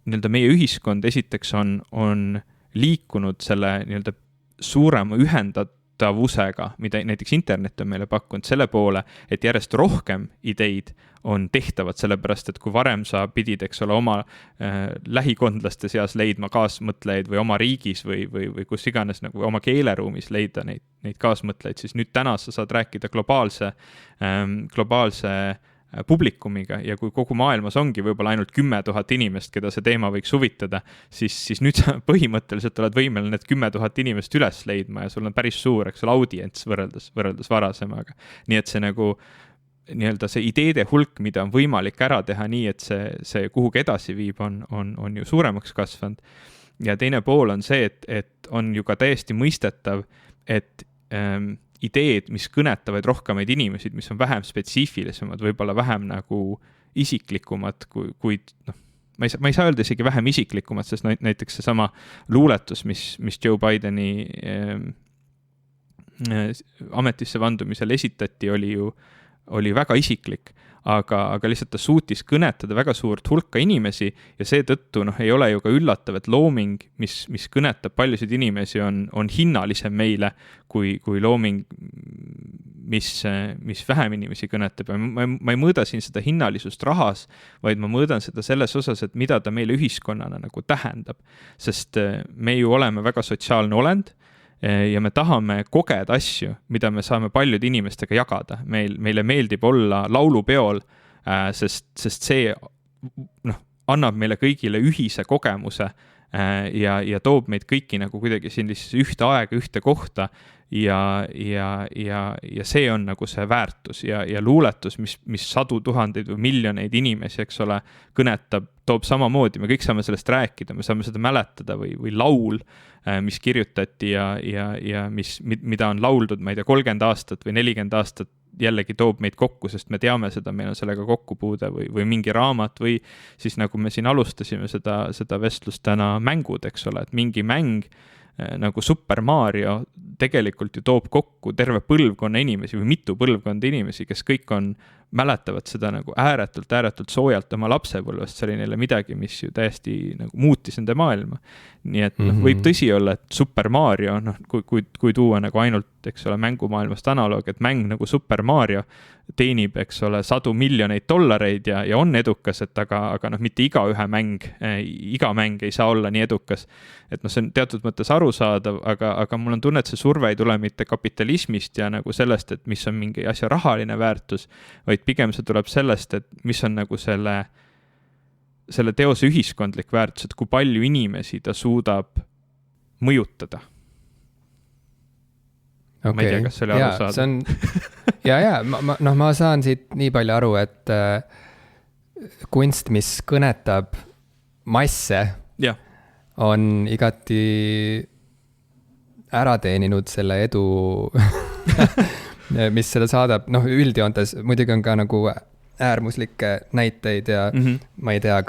nii-öelda meie ühiskond esiteks on liikunud selle nii-öelda suurema ühendatavusega, mida näiteks internet on meile pakkunud selle poole, et järjest rohkem ideid on tehtavad, sellepärast, et kui varem sa pidid, eks ole, oma lähikondlaste seas leidma kaasmõtlejaid või oma riigis või kus iganes nagu oma keeleruumis leida neid kaasmõtlejaid, siis nüüd täna sa saad rääkida globaalse publikumiga ja kui kogu maailmas ongi võib-olla ainult 10 000 inimest, keda see teema võiks huvitada, siis nüüd sa põhimõtteliselt oled võimeline need 10 000 inimest üles leidma ja sul on päris suur, eks ole, audients võrreldes varasemaga. Nii et see nagu nii-öelda see ideede hulk, mida on võimalik ära teha nii, et see kuhugi edasi viib, on ju suuremaks kasvanud. Ja teine pool on see, et on ju ka täiesti mõistetav, et ideed, mis kõnetavad rohkemaid inimesid, mis on vähem spetsiifilisemad, võib-olla vähem nagu isiklikumad, kuid noh, ma ei saa öelda isegi vähem isiklikumad, sest näiteks see sama luuletus, mis Joe Bideni ametisse vandumisel esitati, oli väga isiklik, aga lihtsalt ta suutis kõnetada väga suurt hulka inimesi ja seetõttu ei ole ju ka üllatav, et looming, mis kõnetab paljusid inimesi, on hinnalisem meile kui looming, mis vähem inimesi kõnetab. Ma ei mõõda siin seda hinnalisust rahas, vaid ma mõõdan seda selles osas, et mida ta meile ühiskonnana nagu tähendab. Sest me ju oleme väga sotsiaalne olend ja me tahame kogeda asju, mida me saame paljude inimestega jagada. Meile meeldib olla laulupeol, sest see annab meile kõigile ühise kogemuse ja toob meid kõiki nagu kuidagi sellisesse ühte aega, ühte kohta ja see on nagu see väärtus ja luuletus, mis sadu tuhandeid või miljoneid inimesi, eks ole, kõnetab, toob samamoodi, me kõik saame sellest rääkida, me saame seda mäletada või laul, mis kirjutati ja mida on lauldud, ma ei tea, 30 aastat või 40 aastat, jällegi toob meid kokku, sest me teame seda, meil on sellega kokkupuude või mingi raamat või siis nagu me siin alustasime seda vestlust täna, mängud, eks ole, et mingi mäng nagu Super Mario tegelikult ju toob kokku terve põlvkonna inimesi või mitu põlvkonda inimesi, kes kõik mäletavad seda nagu ääretult soojalt oma lapsepõlvest, see oli neile midagi, mis ju täiesti nagu muutis nende maailma. Nii et võib tõsi olla, et Super Mario, kui tuua nagu ainult, eks ole, mängumaailmast analoog, et mäng nagu Super Mario teenib, eks ole, $100 miljoneid ja on edukas, et aga mitte iga mäng ei saa olla nii edukas. Et see on teatud mõttes arusaadav, aga mul on tunne, et see surve ei tule mitte kapitalismist ja nagu sellest, et mis on mingi asja rahaline väärtus, vaid pigem see tuleb sellest, et mis on nagu selle teose ühiskondlik väärtus, et kui palju inimesi ta suudab mõjutada. Okay. Ma ei tea, kas see oli arusaadav. Ma saan siit nii palju aru, et kunst, mis kõnetab masse, on igati ära teeninud selle edu, mis seda saadab. Üldjoontes muidugi on ka nagu äärmuslikke näiteid ja ma ei tea,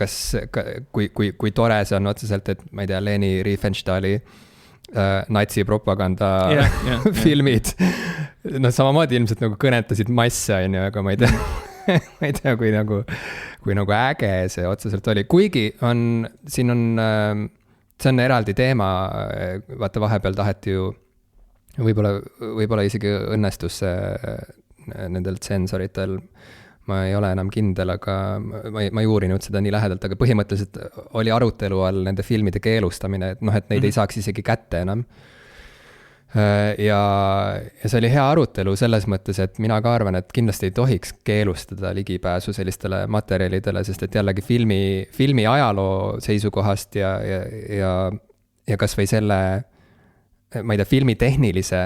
kui tore see on otseselt, et ma ei tea, Leni Riefenstahli natsipropaganda filmid. Samamoodi ilmselt nagu kõnetasid masse, aga ma ei tea, kui nagu äge see otseselt oli. Kuigi see on eraldi teema, vaata vahepeal taheti ju, võib-olla isegi õnnestus nendel tsensoritel, ma ei ole enam kindel, aga ma ei uurinud seda nii lähedalt, aga põhimõtteliselt oli arutelu all nende filmide keelustamine, et neid ei saaks isegi kätte enam. Ja see oli hea arutelu selles mõttes, et mina ka arvan, et kindlasti ei tohiks keelustada ligipääsu sellistele materjalidele, sest et jällegi filmi ajaloo seisukohast ja kas või selle, ma ei tea, filmi tehnilise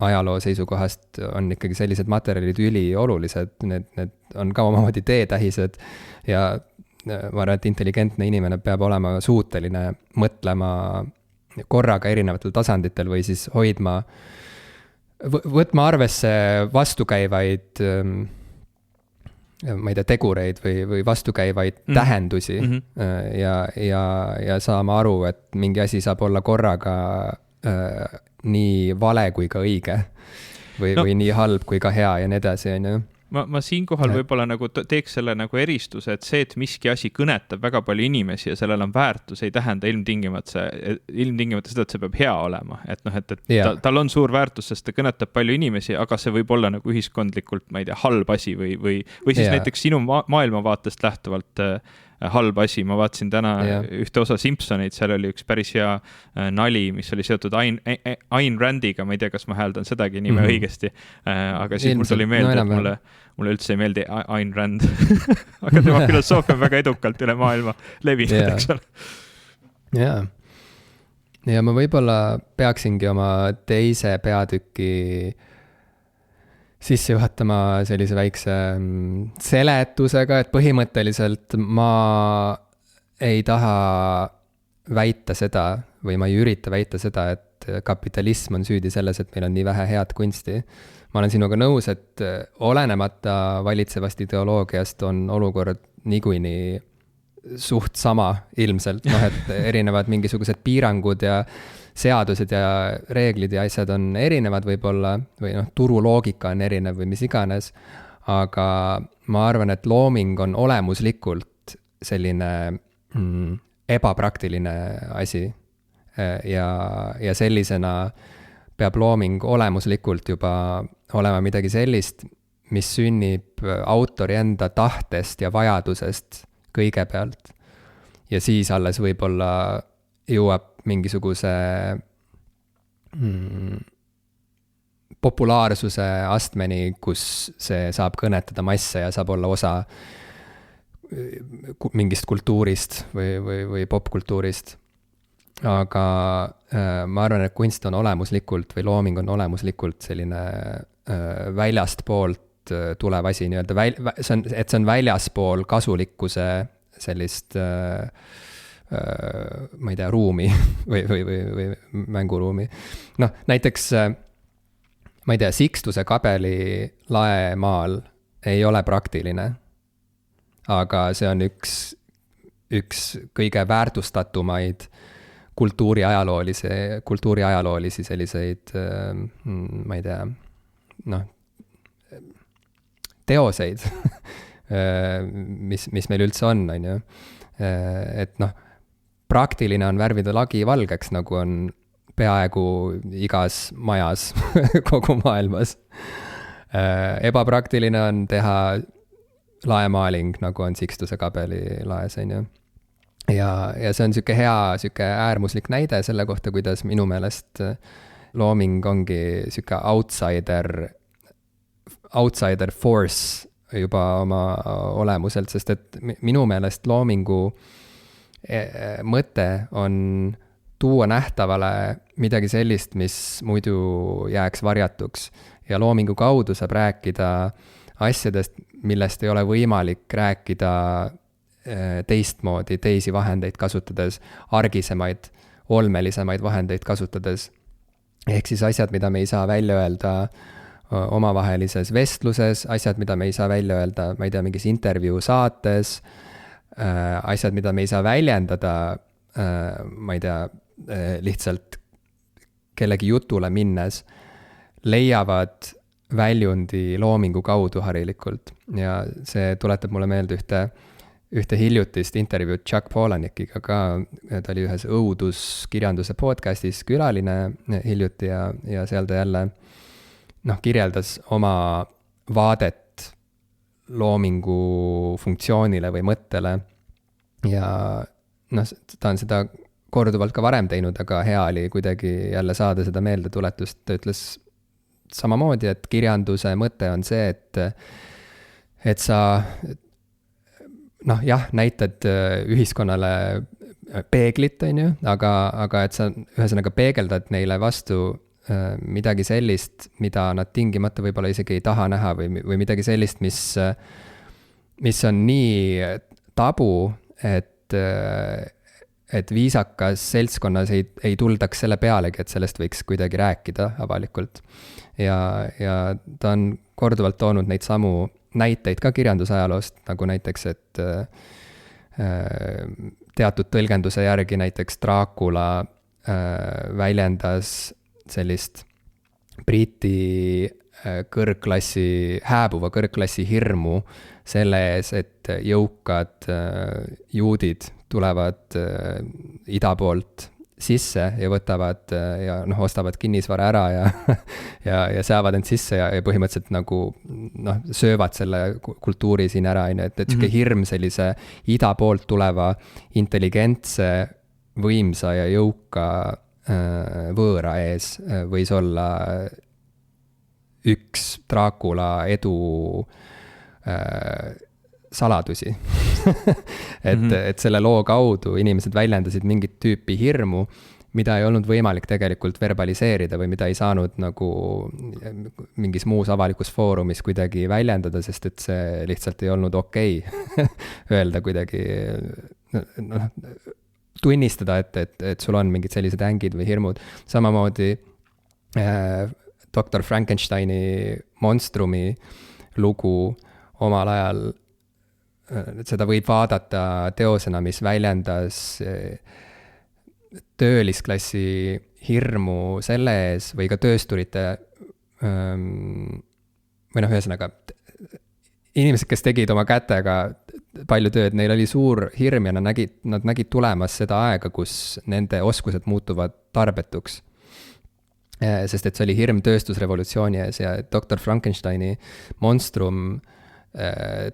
ajaloo seisukohast on ikkagi sellised materjalid üliolulised, need on ka omamoodi teetähised ja ma arvan, et intelligentne inimene peab olema suuteline mõtlema korraga erinevatel tasanditel või siis võtma arvesse vastukäivaid, ma ei tea, tegureid või vastukäivaid tähendusi ja saama aru, et mingi asi saab olla korraga nii vale kui ka õige või nii halb kui ka hea ja nii edasi, on ju. Ma siinkohal võib-olla nagu teeks selle nagu eristuse, et see, et miski asi kõnetab väga palju inimesi ja sellel on väärtus, ei tähenda ilmtingimata seda, et see peab hea olema. Et tal on suur väärtus, sest ta kõnetab palju inimesi, aga see võib olla nagu ühiskondlikult, ma ei tea, halb asi või siis näiteks sinu maailmavaatest lähtuvalt halb asi. Ma vaatasin täna ühte osa Simpsoneid, seal oli üks päris hea nali, mis oli seotud Ayn Randiga, ma ei tea, kas ma hääldan sedagi nime õigesti, aga siis mul tuli meelde, et mulle üldse ei meeldi Ayn Rand, aga tema filosoofia on väga edukalt üle maailma levinud, eks ole. Ja ma võib-olla peaksingi oma teise peatüki sisse juhatama sellise väikse seletusega, et põhimõtteliselt ma ei taha väita seda või ma ei ürita väita seda, et kapitalism on süüdi selles, et meil on nii vähe head kunsti. Ma olen sinuga nõus, et olenemata valitsevast ideoloogiast on olukord niikuinii suht sama ilmselt, et erinevad mingisugused piirangud ja seadused ja reeglid ja asjad on erinevad võib-olla või turuloogika on erinev või mis iganes, aga ma arvan, et looming on olemuslikult selline ebapraktiline asi ja sellisena peab looming olemuslikult juba olema midagi sellist, mis sünnib autori enda tahtest ja vajadusest kõigepealt ja siis alles võib-olla jõuab mingisuguse populaarsuse astmeni, kus see saab kõnetada masse ja saab olla osa mingist kultuurist või popkultuurist. Aga ma arvan, et kunst on olemuslikult või looming on olemuslikult selline väljastpoolt tulev asi nii-öelda, see on väljaspool kasulikkuse sellist ma ei tea, ruumi või mänguruumi. Noh, näiteks ma ei tea, Sixtuse kabeli lae maal ei ole praktiline, aga see on üks kõige väärtustatumaid kultuuriajaloolisi selliseid, ma ei tea, noh, teoseid, mis meil üldse on ju. Et noh, praktiline on värvida lagi valgeks, nagu on peaaegu igas majas kogu maailmas. Ebapraktiline on teha laemaaling, nagu on Sixtuse kabeli laes, on ju. Ja see on siuke hea äärmuslik näide selle kohta, kuidas minu meelest looming ongi siuke outsider force juba oma olemuselt, sest et minu meelest loomingu mõte on tuua nähtavale midagi sellist, mis muidu jääks varjatuks. Ja loomingu kaudu saab rääkida asjadest, millest ei ole võimalik rääkida teistmoodi, teisi vahendeid kasutades, argisemaid, olmelisemaid vahendeid kasutades. Ehk siis asjad, mida me ei saa välja öelda omavahelises vestluses, asjad, mida me ei saa välja öelda, ma ei tea, mingis intervjuu saates, asjad, mida me ei saa väljendada, ma ei tea, lihtsalt kellegi jutule minnes, leiavad väljundi loomingu kaudu harilikult. Ja see tuletab mulle meelde ühte hiljutist intervjuud Chuck Palahnikiga ka, ta oli ühes õuduskirjanduse podcastis külaline hiljuti ja seal ta jälle kirjeldas oma vaadet loomingu funktsioonile või mõttele ja ta on seda korduvalt ka varem teinud, aga hea oli kuidagi jälle saada seda meeldetuletust. Ta ütles samamoodi, et kirjanduse mõte on see, et sa näitad ühiskonnale peeglit, on ju, aga et sa ühesõnaga peegeldad neile vastu midagi sellist, mida nad tingimata võib-olla isegi ei taha näha või midagi sellist, mis on nii tabu, et viisakas seltskonnas ei tuldaks selle pealegi, et sellest võiks kuidagi rääkida avalikult. Ja ta on korduvalt toonud neid samu näiteid ka kirjandusajaloost, nagu näiteks, et teatud tõlgenduse järgi näiteks Dracula väljendas sellist Briti hääbuva kõrgklassi hirmu selle ees, et jõukad juudid tulevad ida poolt sisse ja võtavad ja ostavad kinnisvara ära ja seavad end sisse ja põhimõtteliselt nagu söövad selle kultuuri siin ära, et siuke hirm sellise ida poolt tuleva intelligentse, võimsa ja jõuka võõra ees võis olla üks Dracula edu saladusi. et selle loo kaudu inimesed väljendasid mingit tüüpi hirmu, mida ei olnud võimalik tegelikult verbaliseerida või mida ei saanud nagu mingis muus avalikus foorumis kuidagi väljendada, sest et see lihtsalt ei olnud okei öelda kuidagi, tunnistada, et sul on mingid sellised ängid või hirmud. Samamoodi Dr. Frankensteini monstrumi lugu omal ajal, seda võib vaadata teosena, mis väljendas töölisklassi hirmu selle ees või ka töösturite või ühesõnaga inimesed, kes tegid oma kätega palju tööd, neil oli suur hirm ja nad nägid tulemas seda aega, kus nende oskused muutuvad tarbetuks. Sest et see oli hirm tööstusrevolutsiooni ees ja Dr. Frankensteini monstrum,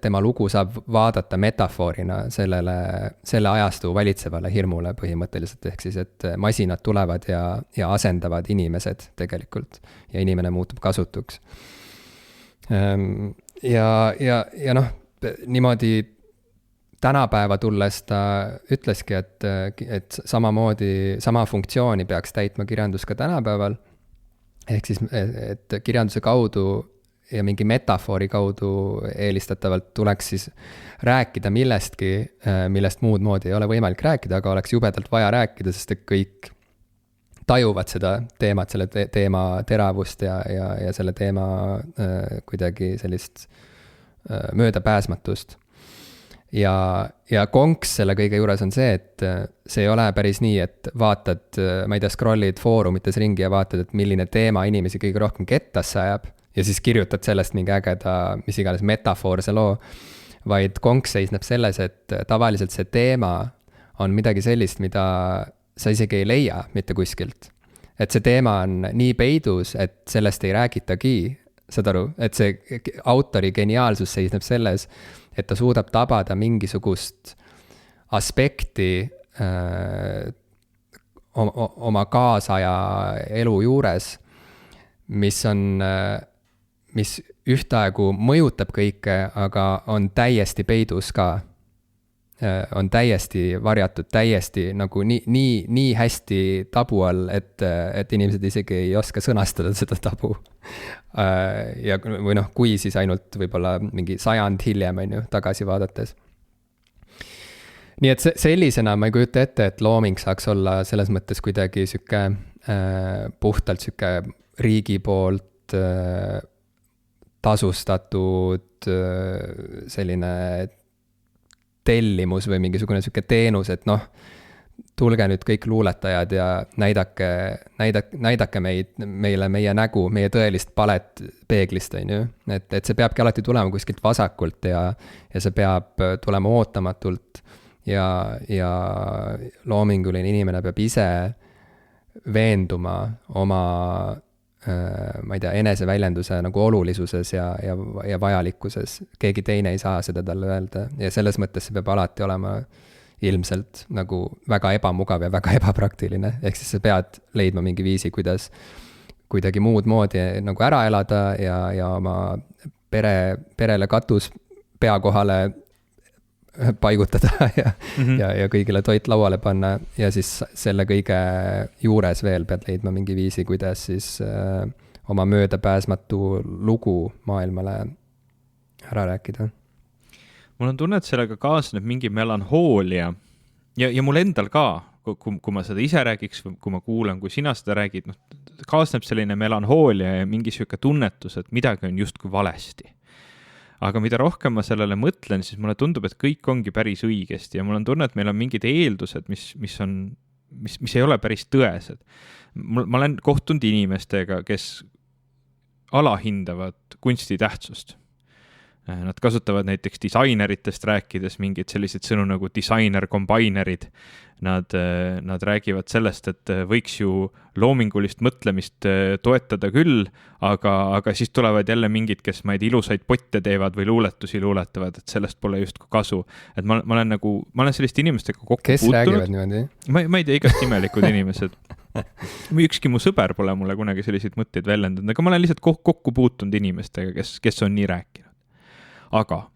tema lugu saab vaadata metafoorina selle ajastu valitsevale hirmule põhimõtteliselt, ehk siis, et masinad tulevad ja asendavad inimesed tegelikult ja inimene muutub kasutuks. Ja niimoodi tänapäeva tulles ta ütleski, et samamoodi, sama funktsiooni peaks täitma kirjandus ka tänapäeval. Ehk siis, et kirjanduse kaudu ja mingi metafoori kaudu eelistatavalt tuleks siis rääkida millestki, millest muud moodi ei ole võimalik rääkida, aga oleks jubedalt vaja rääkida, sest et kõik tajuvad seda teemat, selle teema teravust ja selle teema kuidagi sellist möödapääsmatust. Ja konks selle kõige juures on see, et see ei ole päris nii, et vaatad, ma ei tea, scrollid foorumites ringi ja vaatad, et milline teema inimesi kõige rohkem kettasse ajab ja siis kirjutad sellest mingi ägeda, mis iganes metafoorse loo, vaid konks seisneb selles, et tavaliselt see teema on midagi sellist, mida sa isegi ei leia mitte kuskilt. Et see teema on nii peidus, et sellest ei räägitagi, saad aru, et see autori geniaalsus seisneb selles, et ta suudab tabada mingisugust aspekti oma kaasaja elu juures, mis ühtaegu mõjutab kõike, aga on täiesti peidus ka. On täiesti varjatud, täiesti nagu nii hästi tabu all, et inimesed isegi ei oska sõnastada seda tabu. Ja, või noh, kui siis ainult võib-olla mingi 100 hiljem on ju, tagasi vaadates. Nii et sellisena ma ei kujuta ette, et looming saaks olla selles mõttes kuidagi süke, puhtalt süke riigi poolt tasustatud selline tellimus või mingisugune süke teenus, et noh, tulge nüüd kõik luuletajad ja näidake meile meie nägu, meie tõelist palet peeglist, on ju. Et see peabki alati tulema kuskilt vasakult ja see peab tulema ootamatult ja loominguline inimene peab ise veenduma oma, ma ei tea, eneseväljenduse nagu olulisuses ja vajalikkuses. Keegi teine ei saa seda talle öelda ja selles mõttes see peab alati olema ilmselt nagu väga ebamugav ja väga ebapraktiline. Ehk siis sa pead leidma mingi viisi, kuidas kuidagi muud moodi nagu ära elada ja oma perele katus pea kohale paigutada ja kõigile toit lauale panna ja siis selle kõige juures veel pead leidma mingi viisi, kuidas siis oma möödapääsmatu lugu maailmale ära rääkida. Mul on tunne, et sellega kaasneb mingi melanhoolia ja mul endal ka, kui ma seda ise räägiks või kui ma kuulan, kui sina seda räägid, kaasneb selline melanhoolia ja mingi siuke tunnetus, et midagi on justkui valesti. Aga mida rohkem ma sellele mõtlen, siis mulle tundub, et kõik ongi päris õigesti ja mul on tunne, et meil on mingid eeldused, mis ei ole päris tõesed. Ma olen kohtunud inimestega, kes alahindavad kunsti tähtsust. Nad kasutavad näiteks disaineritest rääkides mingeid selliseid sõnu nagu disainer-kombainerid. Nad räägivad sellest, et võiks ju loomingulist mõtlemist toetada küll, aga siis tulevad jälle mingid, kes ilusaid potte teevad või luuletusi luuletavad, et sellest pole justkui kasu. Et ma olen selliste inimestega kokku kes puutunud. Kes räägivad niimoodi? Ma ei tea, igast imelikud inimesed. Ükski mu sõber pole mulle kunagi selliseid mõtteid väljendanud, aga ma olen lihtsalt kokku puutunud inimestega, kes on nii rääkinud. Aga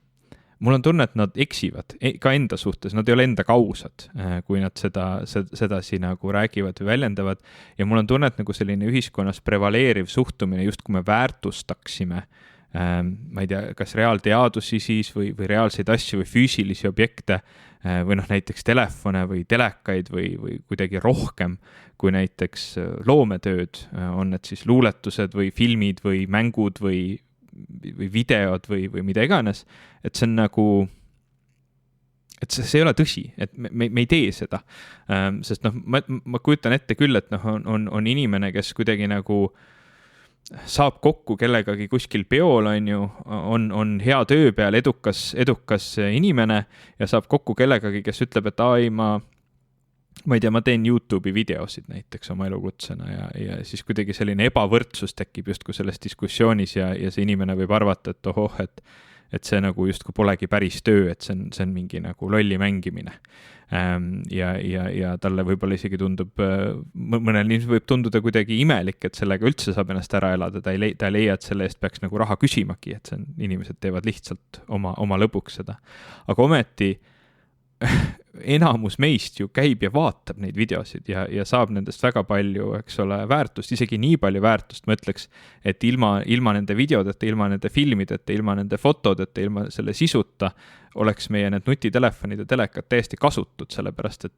mul on tunne, et nad eksivad ka enda suhtes, nad ei ole endaga ausad, kui nad sedasi nagu räägivad või väljendavad. Ja mul on tunne, et nagu selline ühiskonnas prevaleeriv suhtumine, just kui me väärtustaksime, ma ei tea, kas reaalteadusi siis või reaalseid asju või füüsilisi objekte või näiteks telefone või telekaid või kuidagi rohkem kui näiteks loometööd, on need siis luuletused või filmid või mängud või videod või mida iganes, et see on nagu, et see ei ole tõsi, et me ei tee seda. Sest ma kujutan ette küll, et on inimene, kes kuidagi nagu saab kokku kellegagi kuskil peol, on hea töö peal, edukas inimene ja saab kokku kellegagi, kes ütleb, et ma ei tea, ma teen YouTube'i videosid näiteks oma elukutsena ja siis kuidagi selline ebavõrdsus tekib justkui selles diskussioonis ja see inimene võib arvata, et ohoh, et see nagu justkui polegi päris töö, et see on mingi nagu lolli mängimine. Ja talle võib-olla isegi tundub, mõnel inimesel võib tunduda kuidagi imelik, et sellega üldse saab ennast ära elada, ta ei leia, et selle eest peaks nagu raha küsimagi, et inimesed teevad lihtsalt oma lõbuks seda. Aga ometi enamus meist ju käib ja vaatab neid videosid ja saab nendest väga palju, eks ole, väärtust, isegi nii palju väärtust, ma ütleks, et ilma nende videodeta, ilma nende filmideta, ilma nende fotodeta, ilma selle sisuta oleks meie need nutitelefonid ja telekad täiesti kasutud, sellepärast et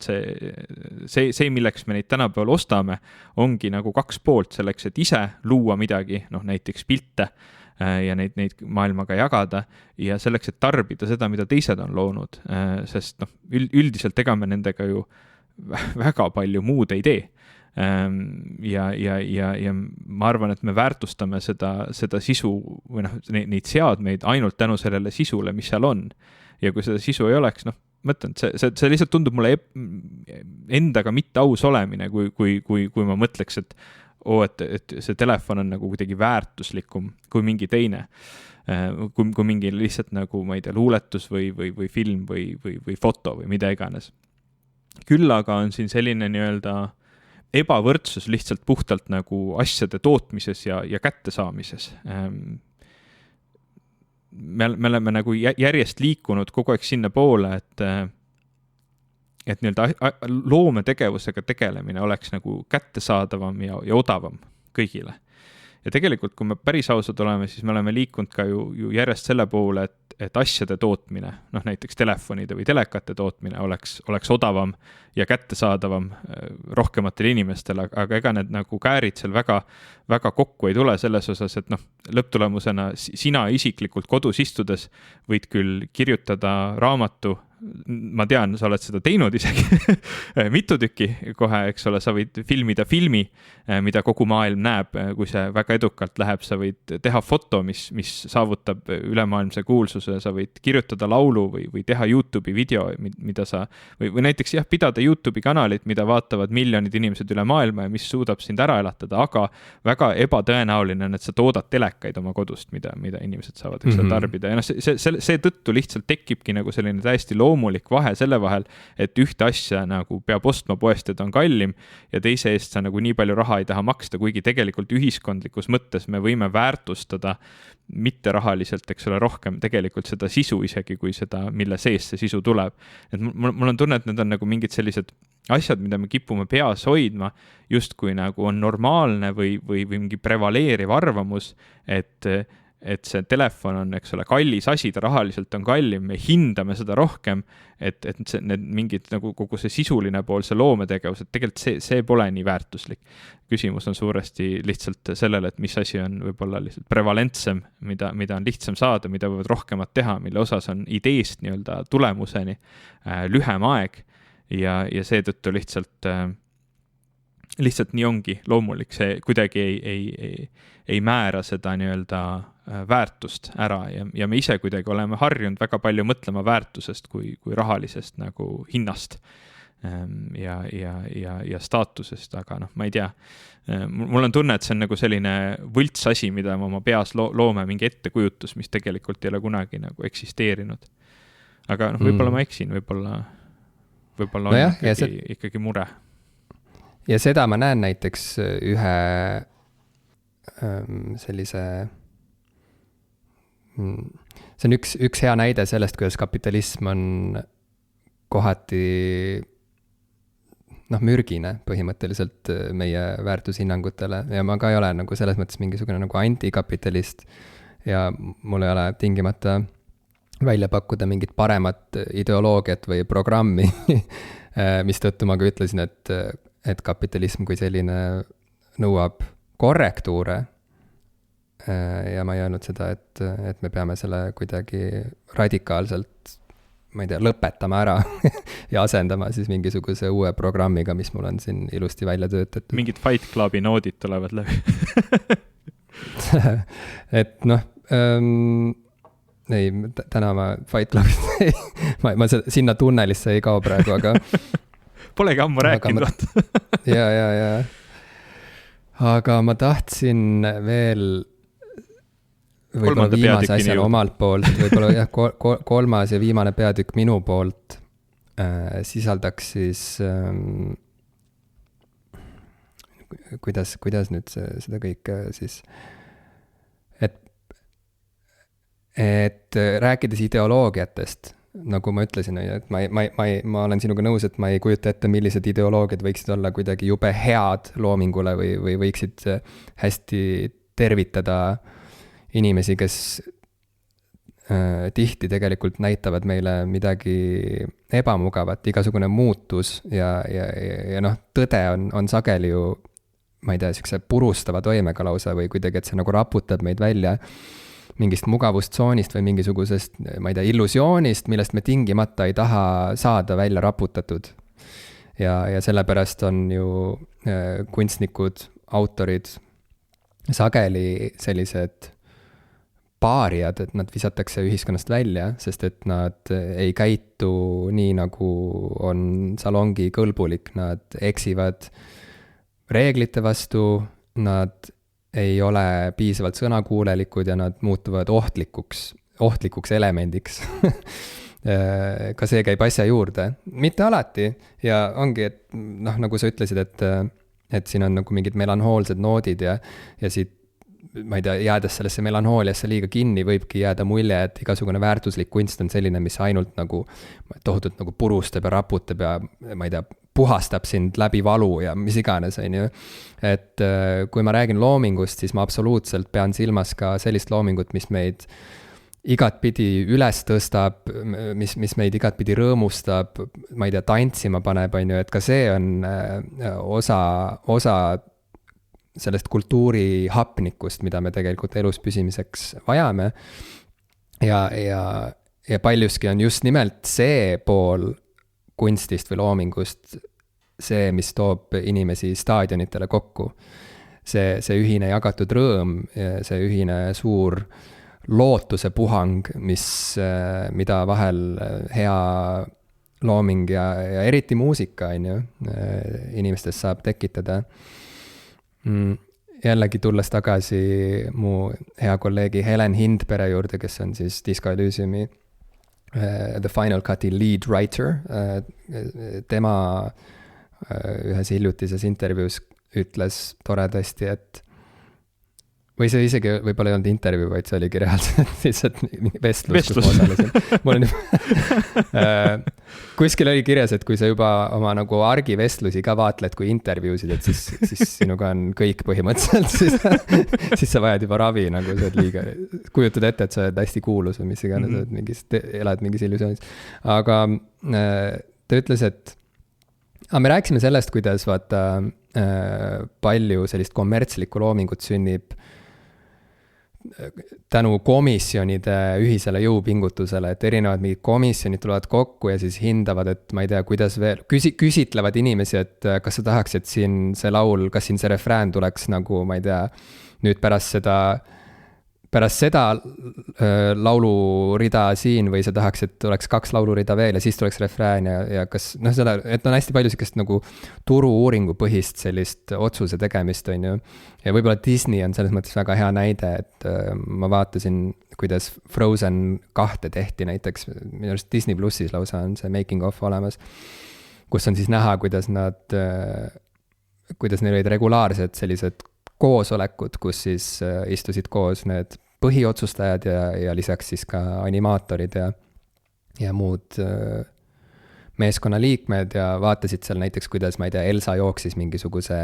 see, milleks me neid tänapäeval ostame, ongi nagu kaks poolt selleks, et ise luua midagi, noh näiteks pilte, ja neid maailmaga jagada ja selleks, et tarbida seda, mida teised on loonud, sest noh, üldiselt ega me nendega ju väga palju muud ei tee. Ja ma arvan, et me väärtustame seda sisu või noh, neid seadmeid ainult tänu sellele sisule, mis seal on. Ja kui seda sisu ei oleks, noh, mõtlen, see lihtsalt tundub mulle endaga mitte aus olemine, kui ma mõtleks, et see telefon on nagu kuidagi väärtuslikum kui mingi teine. Kui mingi lihtsalt nagu, ma ei tea, luuletus või film või foto või mida iganes. Küll aga on siin selline nii-öelda ebavõrdsus lihtsalt puhtalt nagu asjade tootmises ja kättesaamises. Me oleme nagu järjest liikunud kogu aeg sinna poole, et nii-öelda loometegevusega tegelemine oleks nagu kättesaadavam ja odavam kõigile. Ja tegelikult, kui me päris ausad oleme, siis me oleme liikunud ka ju järjest selle poole, et asjade tootmine, noh näiteks telefonide või telekate tootmine oleks odavam ja kättesaadavam rohkematele inimestele, aga ega need nagu käärid seal väga, väga kokku ei tule selles osas, et noh, lõpptulemusena sina isiklikult kodus istudes võid küll kirjutada raamatu, ma tean, sa oled seda teinud isegi mitu tükki kohe, eks ole, sa võid filmida filmi, mida kogu maailm näeb, kui see väga edukalt läheb, sa võid teha foto, mis saavutab ülemaailmse kuulsuse, sa võid kirjutada laulu või teha YouTube'i video, mida sa, või näiteks jah, pidada YouTube'i kanalit, mida vaatavad miljonid inimesed üle maailma ja mis suudab sind ära elatada, aga väga ebatõenäoline on, et sa toodad telekaid oma kodust, mida inimesed saavad tarbida. Ja noh, see tõttu lihtsalt tekibki nagu selline täiesti loomulik vahe selle vahel, et ühte asja nagu peab ostma poest, et on kallim ja teise eest sa nagu nii palju raha ei taha maksta, kuigi tegelikult ühiskondlikus mõttes me võime väärtustada mitte rahaliselt, eks ole, rohkem tegelikult seda sisu isegi kui seda, mille sees see sisu tuleb. Et mul on tunne, et need on nagu mingid sellised asjad, mida me kipume peas hoidma, justkui nagu on normaalne või mingi prevaleeriv arvamus, et see telefon on, eks ole, kallis asi, ta rahaliselt on kallim, me hindame seda rohkem, et need mingid nagu kogu see sisuline pool, see loometegevus, et tegelikult see pole nii väärtuslik. Küsimus on suuresti lihtsalt sellele, et mis asi on võib-olla lihtsalt prevalentsem, mida on lihtsam saada, mida võivad rohkemat teha, mille osas on ideest nii-öelda tulemuseni lühem aeg ja seetõttu lihtsalt nii ongi loomulik, see kuidagi ei määra seda nii-öelda väärtust ära ja me ise kuidagi oleme harjunud väga palju mõtlema väärtusest kui rahalisest nagu hinnast ja staatusest, aga noh, ma ei tea. Mul on tunne, et see on nagu selline võlts asi, mida me oma peas loome mingi ettekujutus, mis tegelikult ei ole kunagi nagu eksisteerinud. Aga noh, võib-olla ma eksin, võib-olla on ikkagi mure. Ja seda ma näen näiteks ühe sellise, see on üks hea näide sellest, kuidas kapitalism on kohati mürgine põhimõtteliselt meie väärtushinnangutele ja ma ka ei ole nagu selles mõttes mingisugune nagu antikapitalist ja mul ei ole tingimata välja pakkuda mingit paremat ideoloogiat või programmi, mis tõttu ma ka ütlesin, et kapitalism kui selline nõuab korrektuure ja ma ei öelnud seda, et me peame selle kuidagi radikaalselt, ma ei tea, lõpetama ära ja asendama siis mingisuguse uue programmiga, mis mul on siin ilusti välja töötatud. Mingid Fight Clubi noodid tulevad läbi. Et noh, ei, täna ma Fight Clubist ma sinna tunnelisse ei kao praegu, aga polegi ammu rääkinud. Ja. Aga ma tahtsin veel võib-olla viimase asjana omalt poolt, võib-olla jah, kolmas ja viimane peatükk minu poolt sisaldaks siis kuidas nüüd seda kõike siis et rääkides ideoloogiatest, nagu ma ütlesin, et ma olen sinuga nõus, et ma ei kujuta ette, millised ideoloogiad võiksid olla kuidagi jube head loomingule või võiksid hästi tervitada inimesi, kes tihti tegelikult näitavad meile midagi ebamugavat, igasugune muutus ja noh, tõde on sageli ju, ma ei tea, siukse purustava toimega lausa või kuidagi, et see nagu raputab meid välja mingist mugavustsoonist või mingisugusest, ma ei tea, illusioonist, millest me tingimata ei taha saada välja raputatud. Ja sellepärast on ju kunstnikud, autorid sageli sellised paarijad, et nad visatakse ühiskonnast välja, sest et nad ei käitu nii, nagu on salongi kõlbulik, nad eksivad reeglite vastu, nad ei ole piisavalt sõnakuulelikud ja nad muutuvad ohtlikuks elemendiks. Ka see käib asja juurde. Mitte alati ja ongi, et noh, nagu sa ütlesid, et siin on nagu mingid melanhoolsed noodid ja siit, ma ei tea, jäädes sellesse melanhooliasse liiga kinni, võibki jääda mulje, et igasugune väärtuslik kunst on selline, mis ainult nagu tohutult nagu purustab ja raputab ja ma ei tea, puhastab sind läbi valu ja mis iganes, on ju. Et kui ma räägin loomingust, siis ma absoluutselt pean silmas ka sellist loomingut, mis meid igatpidi üles tõstab, mis meid igatpidi rõõmustab, ma ei tea, tantsima paneb, on ju, et ka see on osa sellest kultuuri hapnikust, mida me tegelikult elus püsimiseks vajame. Ja paljuski on just nimelt see pool kunstist või loomingust see, mis toob inimesi staadionitele kokku. See ühine jagatud rõõm, see ühine suur lootuse puhang, mida vahel hea looming ja eriti muusika, on ju, inimestes saab tekitada. Jällegi tulles tagasi mu hea kolleegi Helen Hindpere juurde, kes on siis Disco Elysiumi The Final Cut'i lead writer. Tema ühes hiljutises intervjuus ütles toredasti, et või see isegi võib-olla ei olnud intervjuu, vaid see oligi reaalselt lihtsalt vestlus. Kus ma osalesin. Kuskil oli kirjas, et kui sa juba oma nagu argivestlusi ka vaatled kui intervjuusid, et siis sinuga on kõik põhimõtteliselt, siis sa vajad juba ravi, nagu sa oled liiga, kujutad ette, et sa oled hästi kuulus või mis iganes, elad mingis illusioonis. Aga ta ütles, et me rääkisime sellest, kuidas vaata palju sellist kommertslikku loomingut sünnib tänu komisjonide ühisele jõupingutusele, et erinevad mingid komisjonid tulevad kokku ja siis hindavad, et ma ei tea, kuidas veel, küsitlevad inimesi, et kas sa tahaks, et siin see laul, kas siin see refrään tuleks nagu, ma ei tea, nüüd pärast seda laulurida siin või sa tahaks, et oleks 2 laulurida veel ja siis tuleks refrään ja kas, noh, seda, et on hästi palju sellist nagu turu-uuringu põhist sellist otsuse tegemist, on ju. Ja võib-olla Disney on selles mõttes väga hea näide, et ma vaatasin, kuidas Frozen 2 tehti näiteks, minu arust Disney Plussis lausa on see making of olemas, kus on siis näha, kuidas neil olid regulaarsed sellised koosolekud, kus siis istusid koos need põhiotsustajad ja lisaks siis ka animaatorid ja muud meeskonnaliikmed ja vaatasid seal näiteks, kuidas, ma ei tea, Elsa jooksis mingisuguse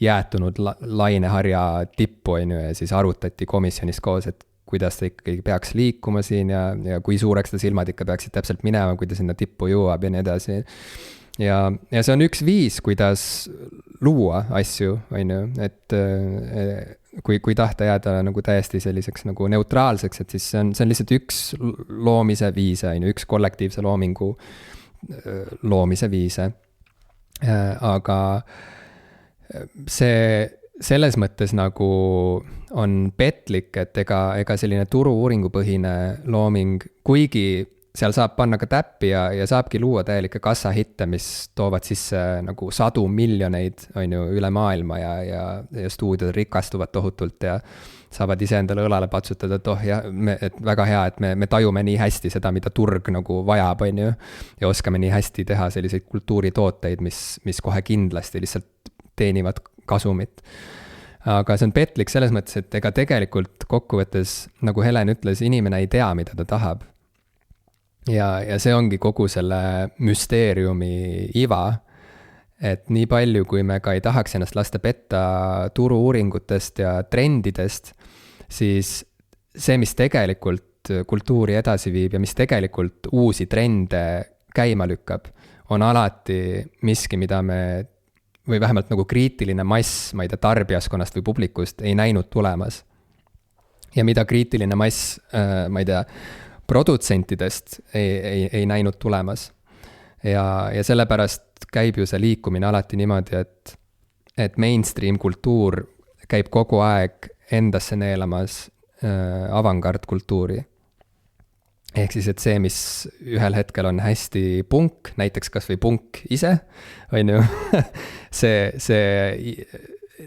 jäätunud laineharja tippu, on ju, ja siis arutati komisjonis koos, et kuidas ta ikkagi peaks liikuma siin ja kui suureks ta silmad ikka peaksid täpselt minema, kui ta sinna tippu jõuab ja nii edasi. Ja see on üks viis, kuidas luua asju, on ju, et kui tahta jääda nagu täiesti selliseks nagu neutraalseks, et siis see on lihtsalt üks loomise viise, on ju, üks kollektiivse loomingu loomise viise. Aga see selles mõttes nagu on petlik, et ega selline turu-uuringupõhine looming, kuigi seal saab panna ka täppi ja saabki luua täielikke kassahitte, mis toovad sisse nagu 100 miljoneid, on ju, üle maailma ja stuudiod rikastuvad tohutult ja saavad iseendale õlale patsutada, et et väga hea, et me tajume nii hästi seda, mida turg nagu vajab, on ju, ja oskame nii hästi teha selliseid kultuuritooteid, mis kohe kindlasti lihtsalt teenivad kasumit. Aga see on petlik selles mõttes, et ega tegelikult kokkuvõttes, nagu Helen ütles, inimene ei tea, mida ta tahab. ja see ongi kogu selle müsteeriumi iva, et nii palju, kui me ka ei tahaks ennast lasta petta turu-uuringutest ja trendidest, siis see, mis tegelikult kultuuri edasi viib ja mis tegelikult uusi trende käima lükkab, on alati miski, mida me, või vähemalt nagu kriitiline mass, ma ei tea, tarbijaskonnast või publikust ei näinud tulemas. Ja mida kriitiline mass, ma ei tea, produtsentidest ei näinud tulemas. Ja sellepärast käib ju see liikumine alati niimoodi, et mainstream kultuur käib kogu aeg endasse neelamas avangardkultuuri. Ehk siis, et see, mis ühel hetkel on hästi punk, näiteks kas või punk ise, on ju, see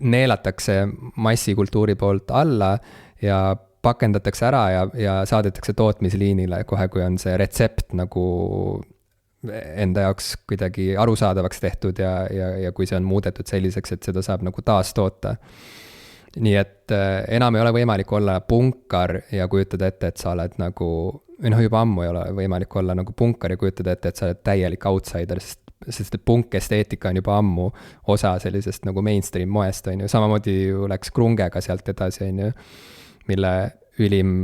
neelatakse massikultuuri poolt alla ja pakendatakse ära ja saadetakse tootmisliinile kohe, kui on see retsept nagu enda jaoks kuidagi arusaadavaks tehtud ja kui see on muudetud selliseks, et seda saab nagu taastoota. Nii et enam ei ole võimalik olla punkar ja kujutada ette, et sa oled nagu, või noh, juba ammu ei ole võimalik olla nagu punkar ja kujutada ette, et sa oled täielik outsider, sest punk-esteetika on juba ammu osa sellisest nagu mainstream moest, on ju. Samamoodi ju läks krungega sealt edasi, on ju, mille ülim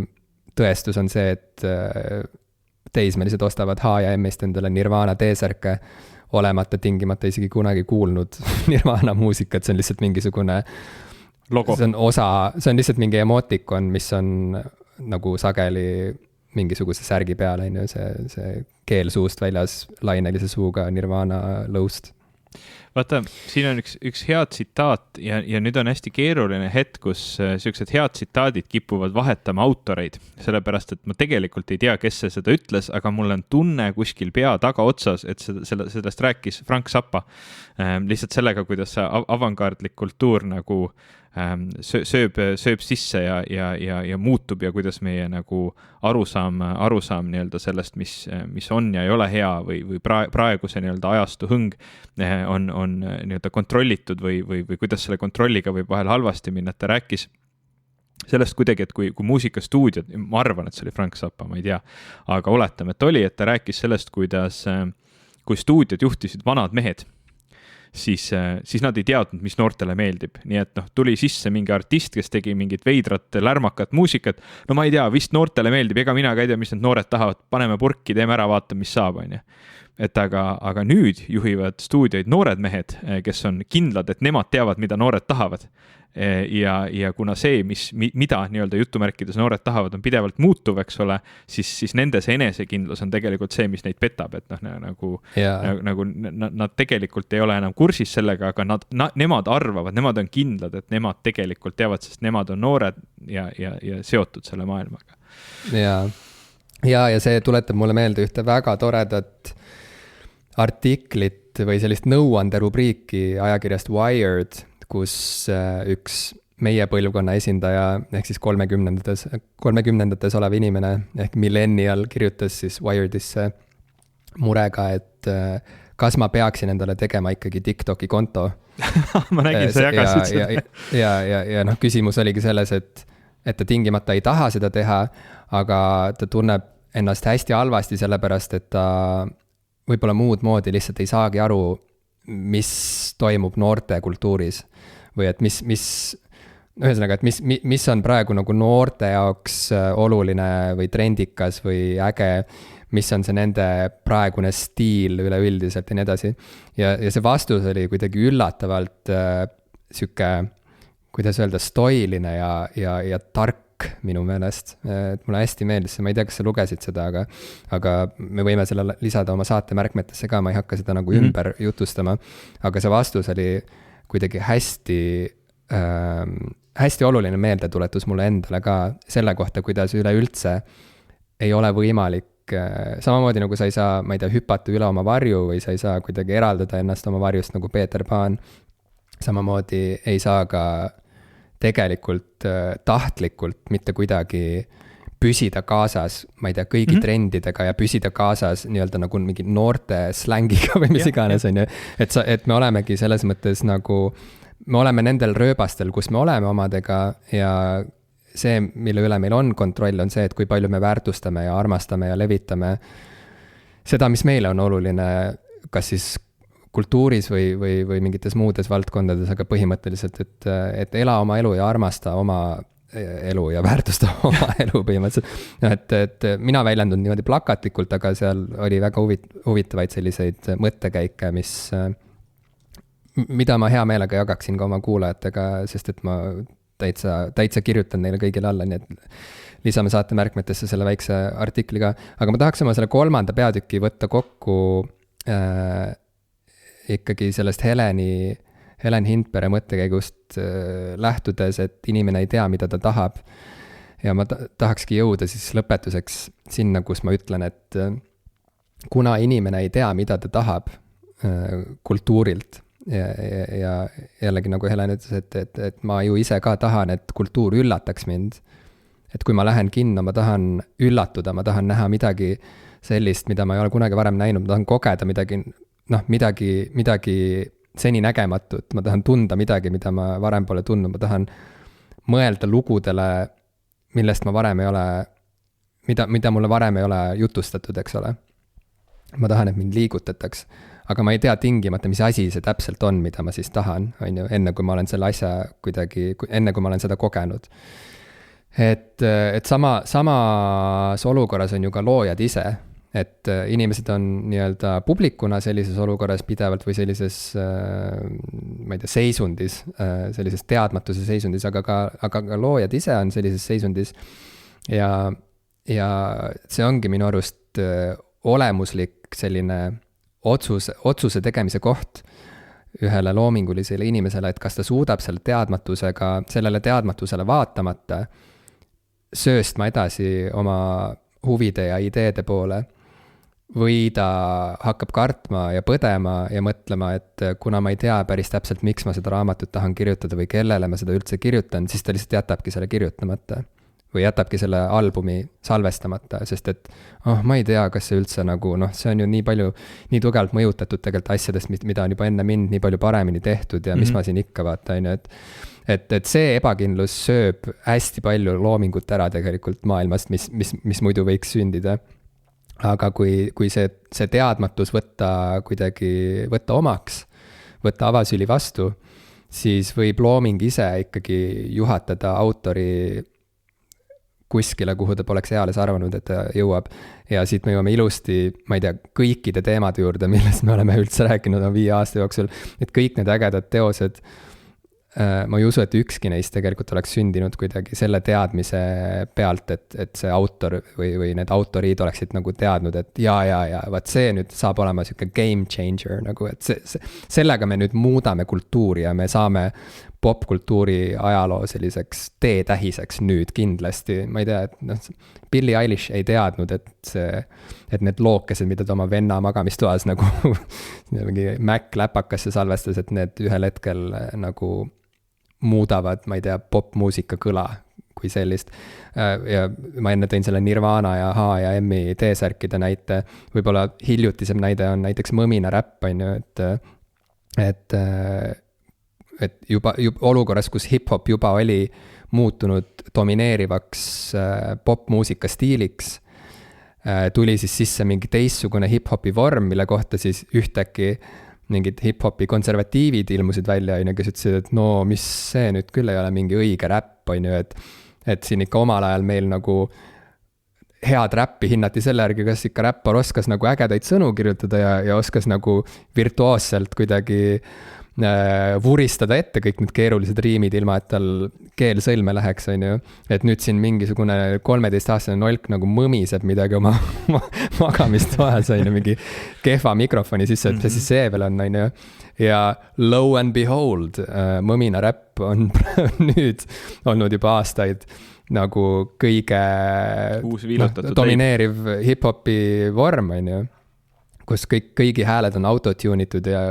tõestus on see, et teismelised ostavad H&M-ist endale Nirvana T-särke, olemata tingimata isegi kunagi kuulnud Nirvana muusikat, see on lihtsalt mingisugune logo. See on lihtsalt mingi emotikon, mis on nagu sageli mingisuguse särgi peal, on ju, see keel suust väljas lainelise suuga Nirvana lõust. Vaata, siin on üks hea tsitaat ja nüüd on hästi keeruline hetk, kus sellised head tsitaadid kipuvad vahetama autoreid, sellepärast, et ma tegelikult ei tea, kes see seda ütles, aga mul on tunne kuskil pea taga otsas, et sellest rääkis Frank Zappa. Lihtsalt sellega, kuidas avangardlik kultuur nagu sööb sisse ja muutub ja kuidas meie nagu arusaam nii-öelda sellest, mis on ja ei ole hea või praegu see nii-öelda ajastu hõng on nii-öelda kontrollitud või kuidas selle kontrolliga võib vahel halvasti minna, et ta rääkis sellest kuidagi, et kui muusikastuudiod, ma arvan, et see oli Frank Zappa, ma ei tea, aga oletame, et ta rääkis sellest, kui stuudiod juhtisid vanad mehed, siis nad ei teadnud, mis noortele meeldib. Nii et tuli sisse mingi artist, kes tegi mingit veidrat, lärmakat muusikat. No ma ei tea, vist noortele meeldib, ega mina ka ei tea, mis need noored tahavad. Paneme purki, teeme ära, vaata, mis saab, on ju. Et aga nüüd juhivad stuudioid noored mehed, kes on kindlad, et nemad teavad, mida noored tahavad. Ja kuna see, mida nii-öelda jutumärkides noored tahavad, on pidevalt muutuv, eks ole, siis nende see enesekindlus on tegelikult see, mis neid petab, et nagu nad tegelikult ei ole enam kursis sellega, aga nemad arvavad, nemad on kindlad, et nemad tegelikult teavad, sest nemad on noored ja seotud selle maailmaga. Ja see tuletab mulle meelde ühte väga toredat artiklit või sellist nõuanderubriiki ajakirjast Wired, kus üks meie põlvkonna esindaja ehk siis 30-ndates olev inimene ehk millennial kirjutas siis Wiredisse murega, et kas ma peaksin endale tegema ikkagi TikToki konto. Ma nägin, sa jagasid seda. Ja küsimus oligi selles, et ta tingimata ei taha seda teha, aga ta tunneb ennast hästi halvasti sellepärast, et ta võib-olla muud moodi lihtsalt ei saagi aru, mis toimub noorte kultuuris või et ühesõnaga, et mis on praegu nagu noorte jaoks oluline või trendikas või äge, mis on see nende praegune stiil üleüldiselt ja nii edasi. Ja see vastus oli kuidagi üllatavalt sihuke, kuidas öelda, stoiline ja tark minu meelest. Et mulle hästi meeldis see, ma ei tea, kas sa lugesid seda, aga me võime selle lisada oma saate märkmetesse ka, ma ei hakka seda nagu ümber jutustama, aga see vastus oli kuidagi hästi oluline meeldetuletus mulle endale ka selle kohta, kuidas üleüldse ei ole võimalik, samamoodi nagu sa ei saa, ma ei tea, hüpata üle oma varju või sa ei saa kuidagi eraldada ennast oma varjust nagu Peeter Pan, samamoodi ei saa ka tegelikult tahtlikult mitte kuidagi püsida kaasas, ma ei tea, kõigi trendidega ja püsida kaasas nii-öelda nagu mingi noorte slängiga või mis iganes, on ju. Et me olemegi selles mõttes nagu, me oleme nendel rööbastel, kus me oleme omadega ja see, mille üle meil on kontroll, on see, et kui palju me väärtustame ja armastame ja levitame seda, mis meile on oluline, kas siis kultuuris või mingites muudes valdkondades, aga põhimõtteliselt, et ela oma elu ja armasta oma elu ja väärtusta oma elu põhimõtteliselt. Et mina väljendun niimoodi plakatlikult, aga seal oli väga huvitavaid selliseid mõttekäike, mida ma hea meelega jagaksin ka oma kuulajatega, sest et ma täitsa kirjutan neile kõigile alla, nii et lisame saate märkmetesse selle väikse artikli ka. Aga ma tahaks oma selle 3. peatüki võtta kokku ikkagi sellest Helen Hindberg mõttekäigust lähtudes, et inimene ei tea, mida ta tahab. Ja ma tahakski jõuda siis lõpetuseks sinna, kus ma ütlen, et kuna inimene ei tea, mida ta tahab kultuurilt ja jällegi nagu Helen ütles, et ma ju ise ka tahan, et kultuur üllataks mind. Et kui ma lähen kinno, ma tahan üllatuda, ma tahan näha midagi sellist, mida ma ei ole kunagi varem näinud, ma tahan kogeda midagi seni nägematut, ma tahan tunda midagi, mida ma varem pole tundnud, ma tahan mõelda lugudele, millest ma varem ei ole, mida mulle varem ei ole jutustatud, eks ole. Ma tahan, et mind liigutataks, aga ma ei tea tingimata, mis asi see täpselt on, mida ma siis tahan, on ju, enne kui ma olen selle asja enne kui ma olen seda kogenud. Et samas olukorras on ju ka loojad ise, et inimesed on nii-öelda publikuna sellises olukorras pidevalt või sellises, ma ei tea, seisundis, sellises teadmatuse seisundis, aga ka loojad ise on sellises seisundis ja see ongi minu arust olemuslik selline otsuse tegemise koht ühele loomingulisele inimesele, et kas ta suudab sellele teadmatusele vaatamata sööstma edasi oma huvide ja ideede poole või ta hakkab kartma ja põdema ja mõtlema, et kuna ma ei tea päris täpselt, miks ma seda raamatut tahan kirjutada või kellele ma seda üldse kirjutan, siis ta lihtsalt jätabki selle kirjutamata või jätabki selle albumi salvestamata, sest et ma ei tea, kas see üldse nagu, see on ju nii tugevalt mõjutatud tegelikult asjadest, mida on juba enne mind nii palju paremini tehtud ja mis ma siin ikka vaata, on ju, et see ebakindlus sööb hästi palju loomingut ära tegelikult maailmast, mis muidu võiks sündida. Aga kui see teadmatus võtta omaks, võtta avasüli vastu, siis võib looming ise ikkagi juhatada autori kuskile, kuhu ta poleks eales arvanud, et ta jõuab. Ja siit me jõuame ilusti, ma ei tea, kõikide teemade juurde, millest me oleme üldse rääkinud 5 aasta jooksul, et kõik need ägedad teosed, ma ei usu, et ükski neist tegelikult oleks sündinud kuidagi selle teadmise pealt, et see autor või need autorid oleksid nagu teadnud, et vaat see nüüd saab olema selline game changer, nagu, et sellega me nüüd muudame kultuuri ja me saame popkultuuri ajaloo selliseks teetähiseks nüüd kindlasti. Ma ei tea, et Billie Eilish ei teadnud, et need lookesed, mida ta oma venna magamistoas nagu mingi Mac läpakasse salvestas, et need ühel hetkel nagu muudavad, ma ei tea, popmuusika kõla kui sellist. Ja ma enne tõin selle Nirvana ja H ja M-i T-särkide näite. Võib-olla hiljutisem näide on näiteks Mõmina räpp, on ju, et juba olukorras, kus hip-hop juba oli muutunud domineerivaks popmuusika stiiliks, tuli siis sisse mingi teistsugune hip-hopi vorm, mille kohta siis ühtäkki mingid hip-hopi konservatiivid ilmusid välja, kes ütlesid, et mis see nüüd küll ei ole mingi õige räpp, on ju, et siin ikka omal ajal meil nagu head räppi hinnati selle järgi, kas ikka räppar oskas nagu ägedaid sõnu kirjutada ja oskas nagu virtuoosselt kuidagi vuristada ette kõik need keerulised riimid, ilma et tal keel sõlme läheks, on ju. Et nüüd siin mingisugune 13-aastane nolk nagu mõmiseb midagi oma magamistoas, on ju, mingi kehva mikrofoni sisse, et siis see veel on ju. Ja low and behold, Mõmina räpp on nüüd olnud juba aastaid nagu kõige domineeriv hip-hopi vorm, on ju, kus kõigi hääled on autotunitud ja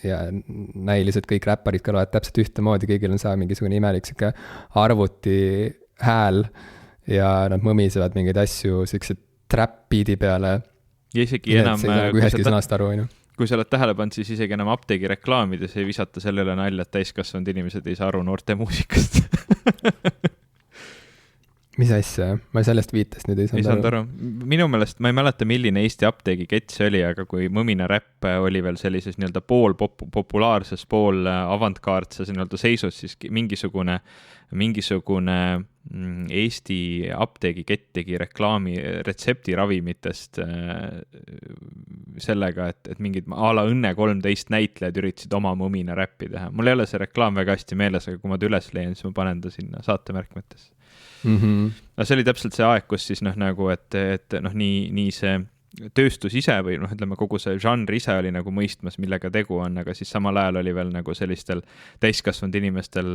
näiliselt kõik räpparid kõlavad täpselt ühtemoodi, kõigil on saa mingisugune imelik siuke arvuti hääl ja nad mõmisevad mingeid asju siukse trap-beat'i peale. Ja isegi enam, kui sa oled tähele pannud, siis isegi enam apteegi reklaamides ei visata sellele nalja, et täiskasvanud inimesed ei saa aru noorte muusikast. mis asja? Ma sellest viitest nüüd ei saanud aru. Minu meelest, ma ei mäleta, milline Eesti apteegikett see oli, aga kui Mõmina Räpp oli veel sellises nii-öelda pool populaarses, pool avantkaardses nii-öelda seisus, siis mingisugune Eesti apteegikett tegi reklaami retseptiravimitest sellega, et mingid a la Õnne 13 näitlejad üritasid oma Mõmina Räppi teha. Mul ei ole see reklaam väga hästi meeles, aga kui ma ta üles leian, siis ma panen ta sinna saatemärkmetesse. No see oli täpselt see aeg, kus siis nagu, et nii see tööstus ise või ütleme, kogu see žanr ise oli nagu mõistmas, millega tegu on, aga siis samal ajal oli veel nagu sellistel täiskasvanud inimestel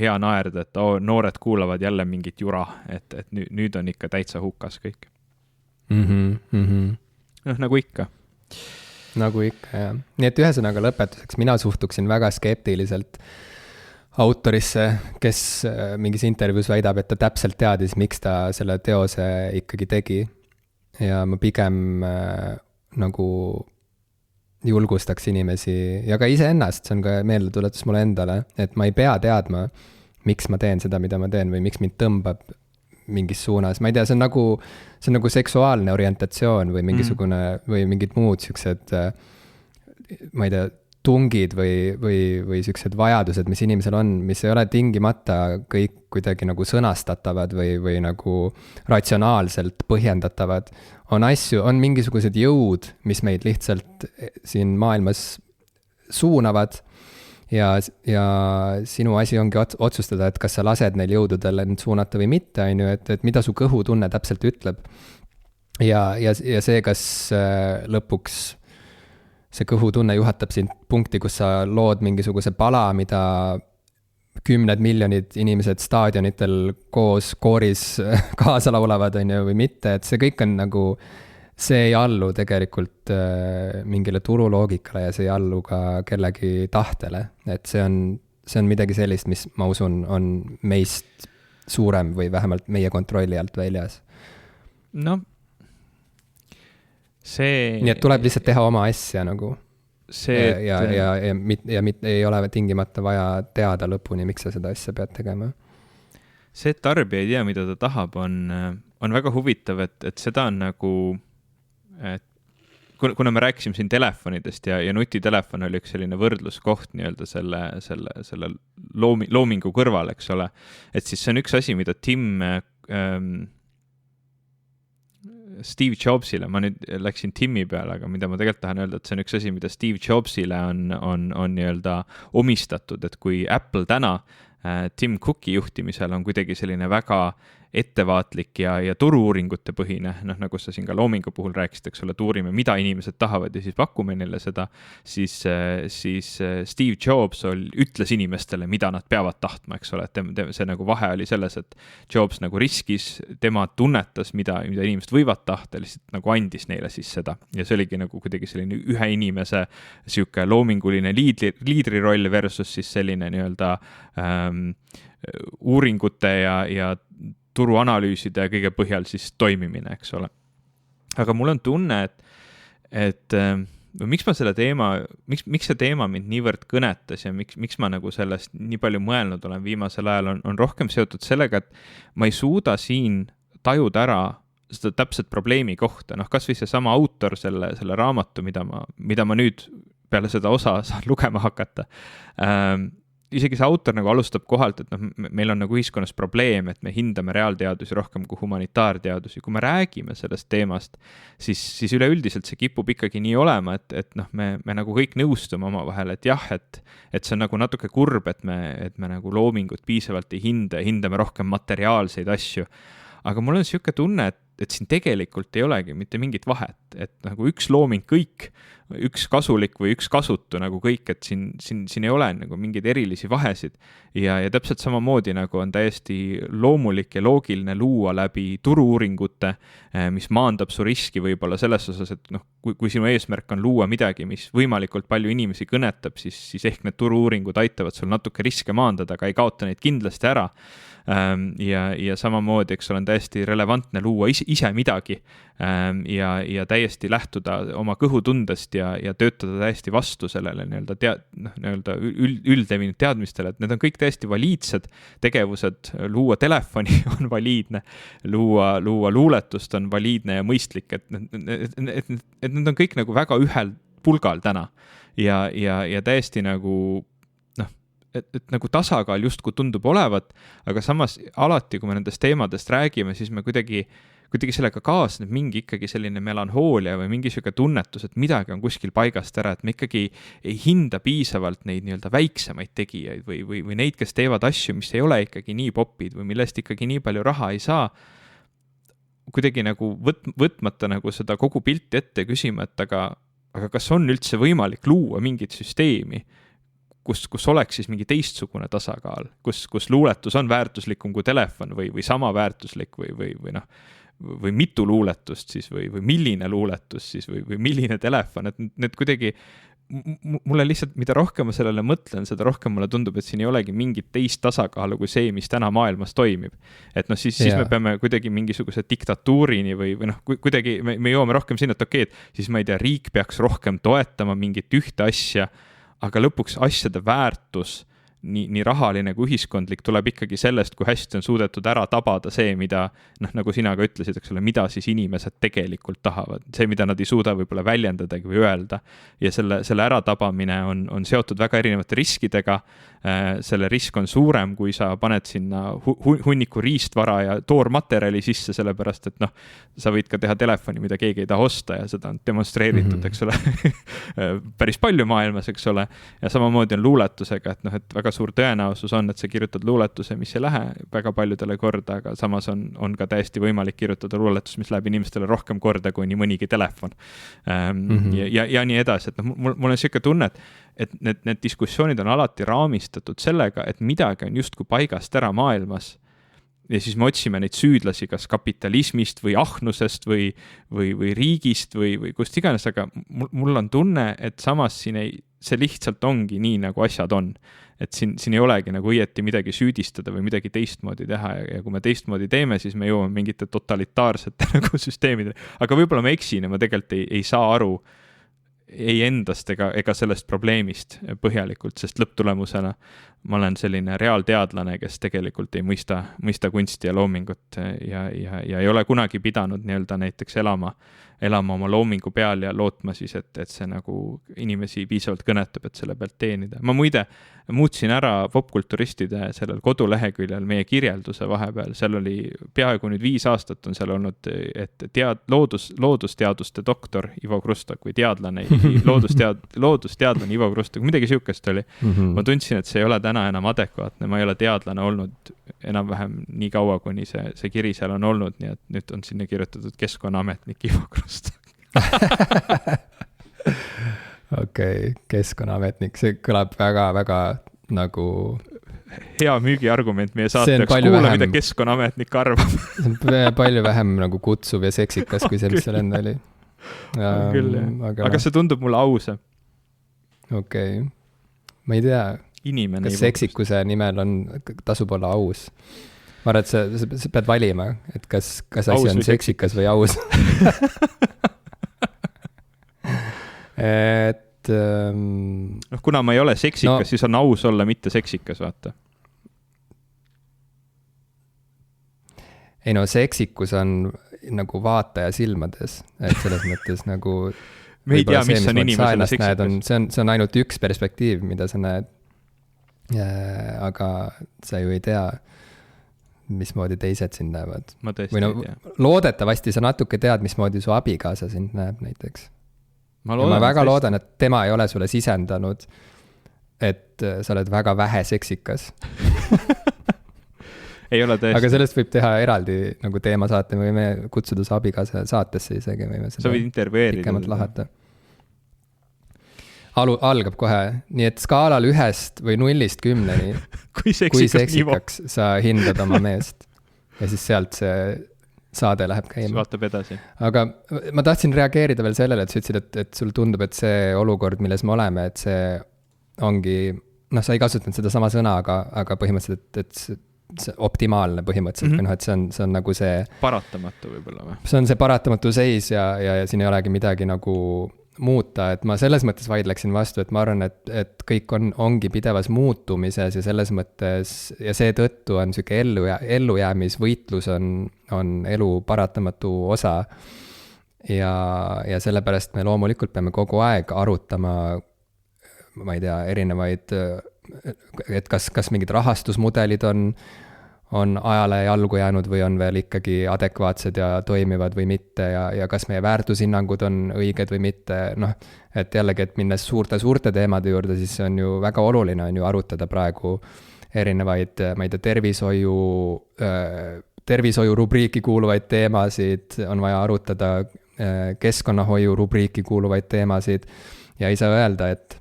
hea naerda, et noored kuulavad jälle mingit jura, et nüüd on ikka täitsa hukas kõik. Nagu ikka. Nagu ikka, jah. Nii et ühesõnaga lõpetuseks, mina suhtuksin väga skeptiliselt autorisse, kes mingis intervjuus väidab, et ta täpselt teadis, miks ta selle teose ikkagi tegi. Ja ma pigem nagu julgustaks inimesi ja ka iseennast, see on ka meeldetuletus mulle endale, et ma ei pea teadma, miks ma teen seda, mida ma teen või miks mind tõmbab mingis suunas. Ma ei tea, see on nagu seksuaalne orientatsioon või mingisugune või mingid muud siuksed, ma ei tea, tungid või siuksed vajadused, mis inimesel on, mis ei ole tingimata kõik kuidagi nagu sõnastatavad või nagu ratsionaalselt põhjendatavad. On mingisugused jõud, mis meid lihtsalt siin maailmas suunavad ja sinu asi ongi otsustada, et kas sa lased neil jõududel end suunata või mitte, et mida su kõhutunne täpselt ütleb. Ja see, kas lõpuks see kõhutunne juhatab sind punkti, kus sa lood mingisuguse pala, mida 10 miljonid inimesed staadionitel koos kooris kaasa laulavad, või mitte, et see kõik on nagu, see ei allu tegelikult mingile turuloogikale ja see ei allu ka kellegi tahtele, et see on midagi sellist, mis ma usun on meist suurem või vähemalt meie kontrolli alt väljas. No nii et tuleb lihtsalt teha oma asja nagu. Ja ei ole tingimata vaja teada lõpuni, miks sa seda asja pead tegema. See, et tarbija ei tea, mida ta tahab, on väga huvitav, et seda on nagu, et kuna me rääkisime siin telefonidest ja nutitelefon oli üks selline võrdluskoht nii-öelda selle loomingu kõrval, eks ole, et siis see on üks asi, mida Steve Jobsile, ma nüüd läksin Timi peale, aga mida ma tegelikult tahan öelda, et see on üks asi, mida Steve Jobsile on nii-öelda omistatud, et kui Apple täna Tim Cooki juhtimisel on kuidagi selline väga ettevaatlik ja turu-uuringute põhine, nagu sa siin ka loomingu puhul rääkisid, eks ole, tuurime, mida inimesed tahavad ja siis pakume neile seda, siis Steve Jobs ütles inimestele, mida nad peavad tahtma, eks ole, et see nagu vahe oli selles, et Jobs nagu riskis, tema tunnetas, mida inimesed võivad tahta, lihtsalt nagu andis neile siis seda ja see oligi nagu kuidagi selline ühe inimese siuke loominguline liidriroll versus siis selline nii-öelda uuringute ja turuanalüüside ja kõige põhjal siis toimimine, eks ole. Aga mul on tunne, et miks ma selle teema, miks see teema mind niivõrd kõnetas ja miks ma nagu sellest nii palju mõelnud olen viimasel ajal, on rohkem seotud sellega, et ma ei suuda siin tajuda ära seda täpset probleemi kohta. Kas või see sama autor selle raamatu, mida ma nüüd peale seda osa saan lugema hakata. Isegi see autor nagu alustab kohalt, et meil on nagu ühiskonnas probleem, et me hindame reaalteadusi rohkem kui humanitaarteadusi. Kui me räägime sellest teemast, siis üleüldiselt see kipub ikkagi nii olema, et me nagu kõik nõustume oma vahel, et jah, et see on nagu natuke kurb, et me nagu loomingut piisavalt ei hindame rohkem materiaalseid asju. Aga mul on siuke tunne, et siin tegelikult ei olegi mitte mingit vahet, et nagu üks looming kõik, üks kasulik või üks kasutu nagu kõik, et siin ei ole nagu mingeid erilisi vahesid ja täpselt samamoodi nagu on täiesti loomulik ja loogiline luua läbi turu-uuringute, mis maandab su riski võib-olla selles osas, et kui sinu eesmärk on luua midagi, mis võimalikult palju inimesi kõnetab, siis ehk need turu-uuringud aitavad sul natuke riske maandada, aga ei kaota neid kindlasti ära. Ja samamoodi, eks on täiesti relevantne luua ise midagi, ja täiesti lähtuda oma kõhutundest ja töötada täiesti vastu sellele nii-öelda üldlevinud teadmistele, et need on kõik täiesti valiidsed tegevused, luua telefoni on valiidne, luua luuletust on valiidne ja mõistlik, et need on kõik nagu väga ühel pulgal täna ja täiesti nagu et nagu tasakaal justkui tundub olevat, aga samas alati, kui me nendest teemadest räägime, siis me kuidagi sellega kaasneb mingi ikkagi selline melanhoolia või mingi selline tunnetus, et midagi on kuskil paigast ära, et me ikkagi ei hinda piisavalt neid nii-öelda väiksemaid tegijaid või neid, kes teevad asju, mis ei ole ikkagi nii popid või millest ikkagi nii palju raha ei saa, kuidagi nagu võtmata nagu seda kogu pilti ette küsima, et aga kas on üldse võimalik luua mingit süsteemi, kus oleks siis mingi teistsugune tasakaal, kus luuletus on väärtuslikum kui telefon või sama väärtuslik või mitu luuletust siis või milline luuletus siis või milline telefon, et need kuidagi, mulle lihtsalt, mida rohkem ma sellele mõtlen, seda rohkem mulle tundub, et siin ei olegi mingit teist tasakaalu kui see, mis täna maailmas toimib. Et siis me peame kuidagi mingisuguse diktatuurini või kuidagi me jõuame rohkem sinna, et okei, et siis ma ei tea, riik peaks rohkem toetama mingit ühte asja, aga lõpuks asjade väärtus, nii rahaline kui ühiskondlik, tuleb ikkagi sellest, kui hästi on suudetud ära tabada see, mida, nagu sina ka ütlesid, eks ole, mida siis inimesed tegelikult tahavad. See, mida nad ei suuda võib-olla väljendadagi või öelda. Ja selle äratabamine on seotud väga erinevate riskidega. Selle risk on suurem, kui sa paned sinna hunniku riistvara ja toormaterjali sisse, sellepärast, et sa võid ka teha telefoni, mida keegi ei taha osta ja seda on demonstreeritud, eks ole, päris palju maailmas, eks ole. Ja samamoodi on luuletusega, et väga suur tõenäosus on, et sa kirjutad luuletuse, mis ei lähe väga paljudele korda, aga samas on ka täiesti võimalik kirjutada luuletus, mis läheb inimestele rohkem korda kui nii mõnigi telefon. Ja nii edasi, et mul on selline tunne, et need diskussioonid on alati raamistatud sellega, et midagi on justkui paigast ära maailmas ja siis me otsime neid süüdlasi kas kapitalismist või ahnusest või riigist või kust iganes, aga mul on tunne, et samas see lihtsalt ongi nii, nagu asjad on. Et siin ei olegi nagu õieti midagi süüdistada või midagi teistmoodi teha ja kui me teistmoodi teeme, siis me jõuame mingite totalitaarsete nagu süsteemidele. Aga võib-olla ma eksin ja ma tegelikult ei saa aru ei endast ega sellest probleemist põhjalikult, sest lõpptulemusena ma olen selline reaalteadlane, kes tegelikult ei mõista kunsti ja loomingut ja ei ole kunagi pidanud nii-öelda näiteks elama oma loomingu peal ja lootma siis, et see nagu inimesi piisavalt kõnetab, et selle pealt teenida. Ma muide muutsin ära popkulturistide sellel koduleheküljel meie kirjelduse vahepeal, seal oli peaaegu nüüd 5 aastat on seal olnud, et loodusteaduste doktor Ivo Krustok või teadlane, loodusteadlane Ivo Krustok, midagi sihukest oli. Ma tundsin, et see ei ole täna enam adekvaatne, ma ei ole teadlane olnud enam-vähem nii kaua, kuni see kiri seal on olnud, nii et nüüd on sinna kirjutatud Keskkonnaametnik Ivo Krustok. Okei, Keskkonnaametnik, see kõlab väga nagu hea müügiargument meie saateks, kuule, mida Keskkonnaametnik arvab. See on palju vähem nagu kutsuv ja seksikas, kui see, mis seal enne oli. Aga see tundub mulle ausam. Okei, ma ei tea, kas seksikuse nimel tasub olla aus. Ma arvan, et sa pead valima, et kas asi on seksikas või aus. Kuna ma ei ole seksikas, siis on aus olla mitte seksikas, vaata. Ei seksikus on nagu vaataja silmades, et selles mõttes nagu me ei tea, mis on inimesele seksikas. See on ainult üks perspektiiv, mida sa näed, aga sa ju ei tea, mismoodi teised sind näevad. Ma tõesti ei tea. Loodetavasti sa natuke tead, mismoodi su abikaasa sind näeb näiteks. Ma väga loodan, et tema ei ole sulle sisendanud, et sa oled väga vähe seksikas. Ei ole tõesti. Aga sellest võib teha eraldi nagu teemasaate, me võime kutsuda su abikaasa saatesse isegi. Sa võid intervjueerida. Pikemalt lahata. Algab kohe, nii et skaalal 1 või 0-10 kui seksikaks sa hindad oma meest ja siis sealt see saade läheb käima. Vaatab edasi. Aga ma tahtsin reageerida veel sellele, et sa ütlesid, et sul tundub, et see olukord, milles me oleme, et see ongi, sa ei kasutanud seda sama sõna, aga põhimõtteliselt, et optimaalne põhimõtteliselt või noh, et see on nagu see paratamatu võib-olla või? See on see paratamatu seis ja siin ei olegi midagi nagu muuta, et ma selles mõttes vaidleksin vastu, et ma arvan, et kõik ongi pidevas muutumises ja selles mõttes ja seetõttu on sihuke ellujäämisvõitlus on elu paratamatu osa. Ja sellepärast me loomulikult peame kogu aeg arutama, ma ei tea, erinevaid, et kas mingid rahastusmudelid on ajale jalgu jäänud või on veel ikkagi adekvaatsed ja toimivad või mitte ja kas meie väärtushinnangud on õiged või mitte, noh, et jällegi, et minnes suurte teemade juurde, siis on ju väga oluline on ju arutada praegu erinevaid, ma ei tea, tervishoiu rubriiki kuuluvaid teemasid, on vaja arutada keskkonnahoiu rubriiki kuuluvaid teemasid ja ei saa öelda, et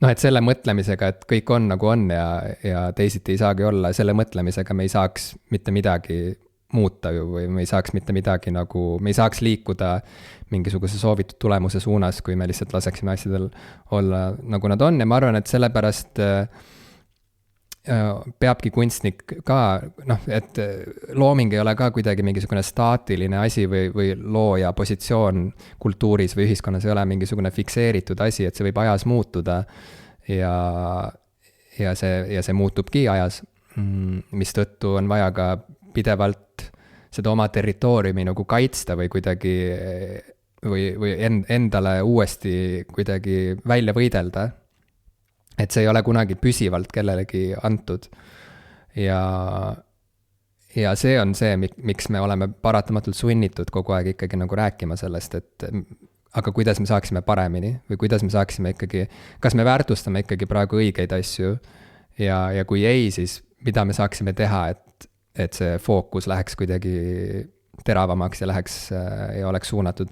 noh, et selle mõtlemisega, et kõik on nagu on ja teisiti ei saagi olla, selle mõtlemisega me ei saaks mitte midagi muuta ju või me ei saaks mitte midagi nagu, me ei saaks liikuda mingisuguse soovitud tulemuse suunas, kui me lihtsalt laseksime asjadel olla nagu nad on ja ma arvan, et sellepärast peabki kunstnik ka, noh, et looming ei ole ka kuidagi mingisugune staatiline asi või looja positsioon kultuuris või ühiskonnas ei ole mingisugune fikseeritud asi, et see võib ajas muutuda ja see muutubki ajas, mistõttu on vaja ka pidevalt seda oma territooriumi nagu kaitsta või kuidagi või endale uuesti kuidagi välja võidelda. Et see ei ole kunagi püsivalt kellelegi antud ja see on see, miks me oleme paratamatult sunnitud kogu aeg ikkagi nagu rääkima sellest, et aga kuidas me saaksime paremini või kuidas me saaksime ikkagi, kas me väärtustame ikkagi praegu õigeid asju ja kui ei, siis mida me saaksime teha, et see fookus läheks kuidagi teravamaks ja ja oleks suunatud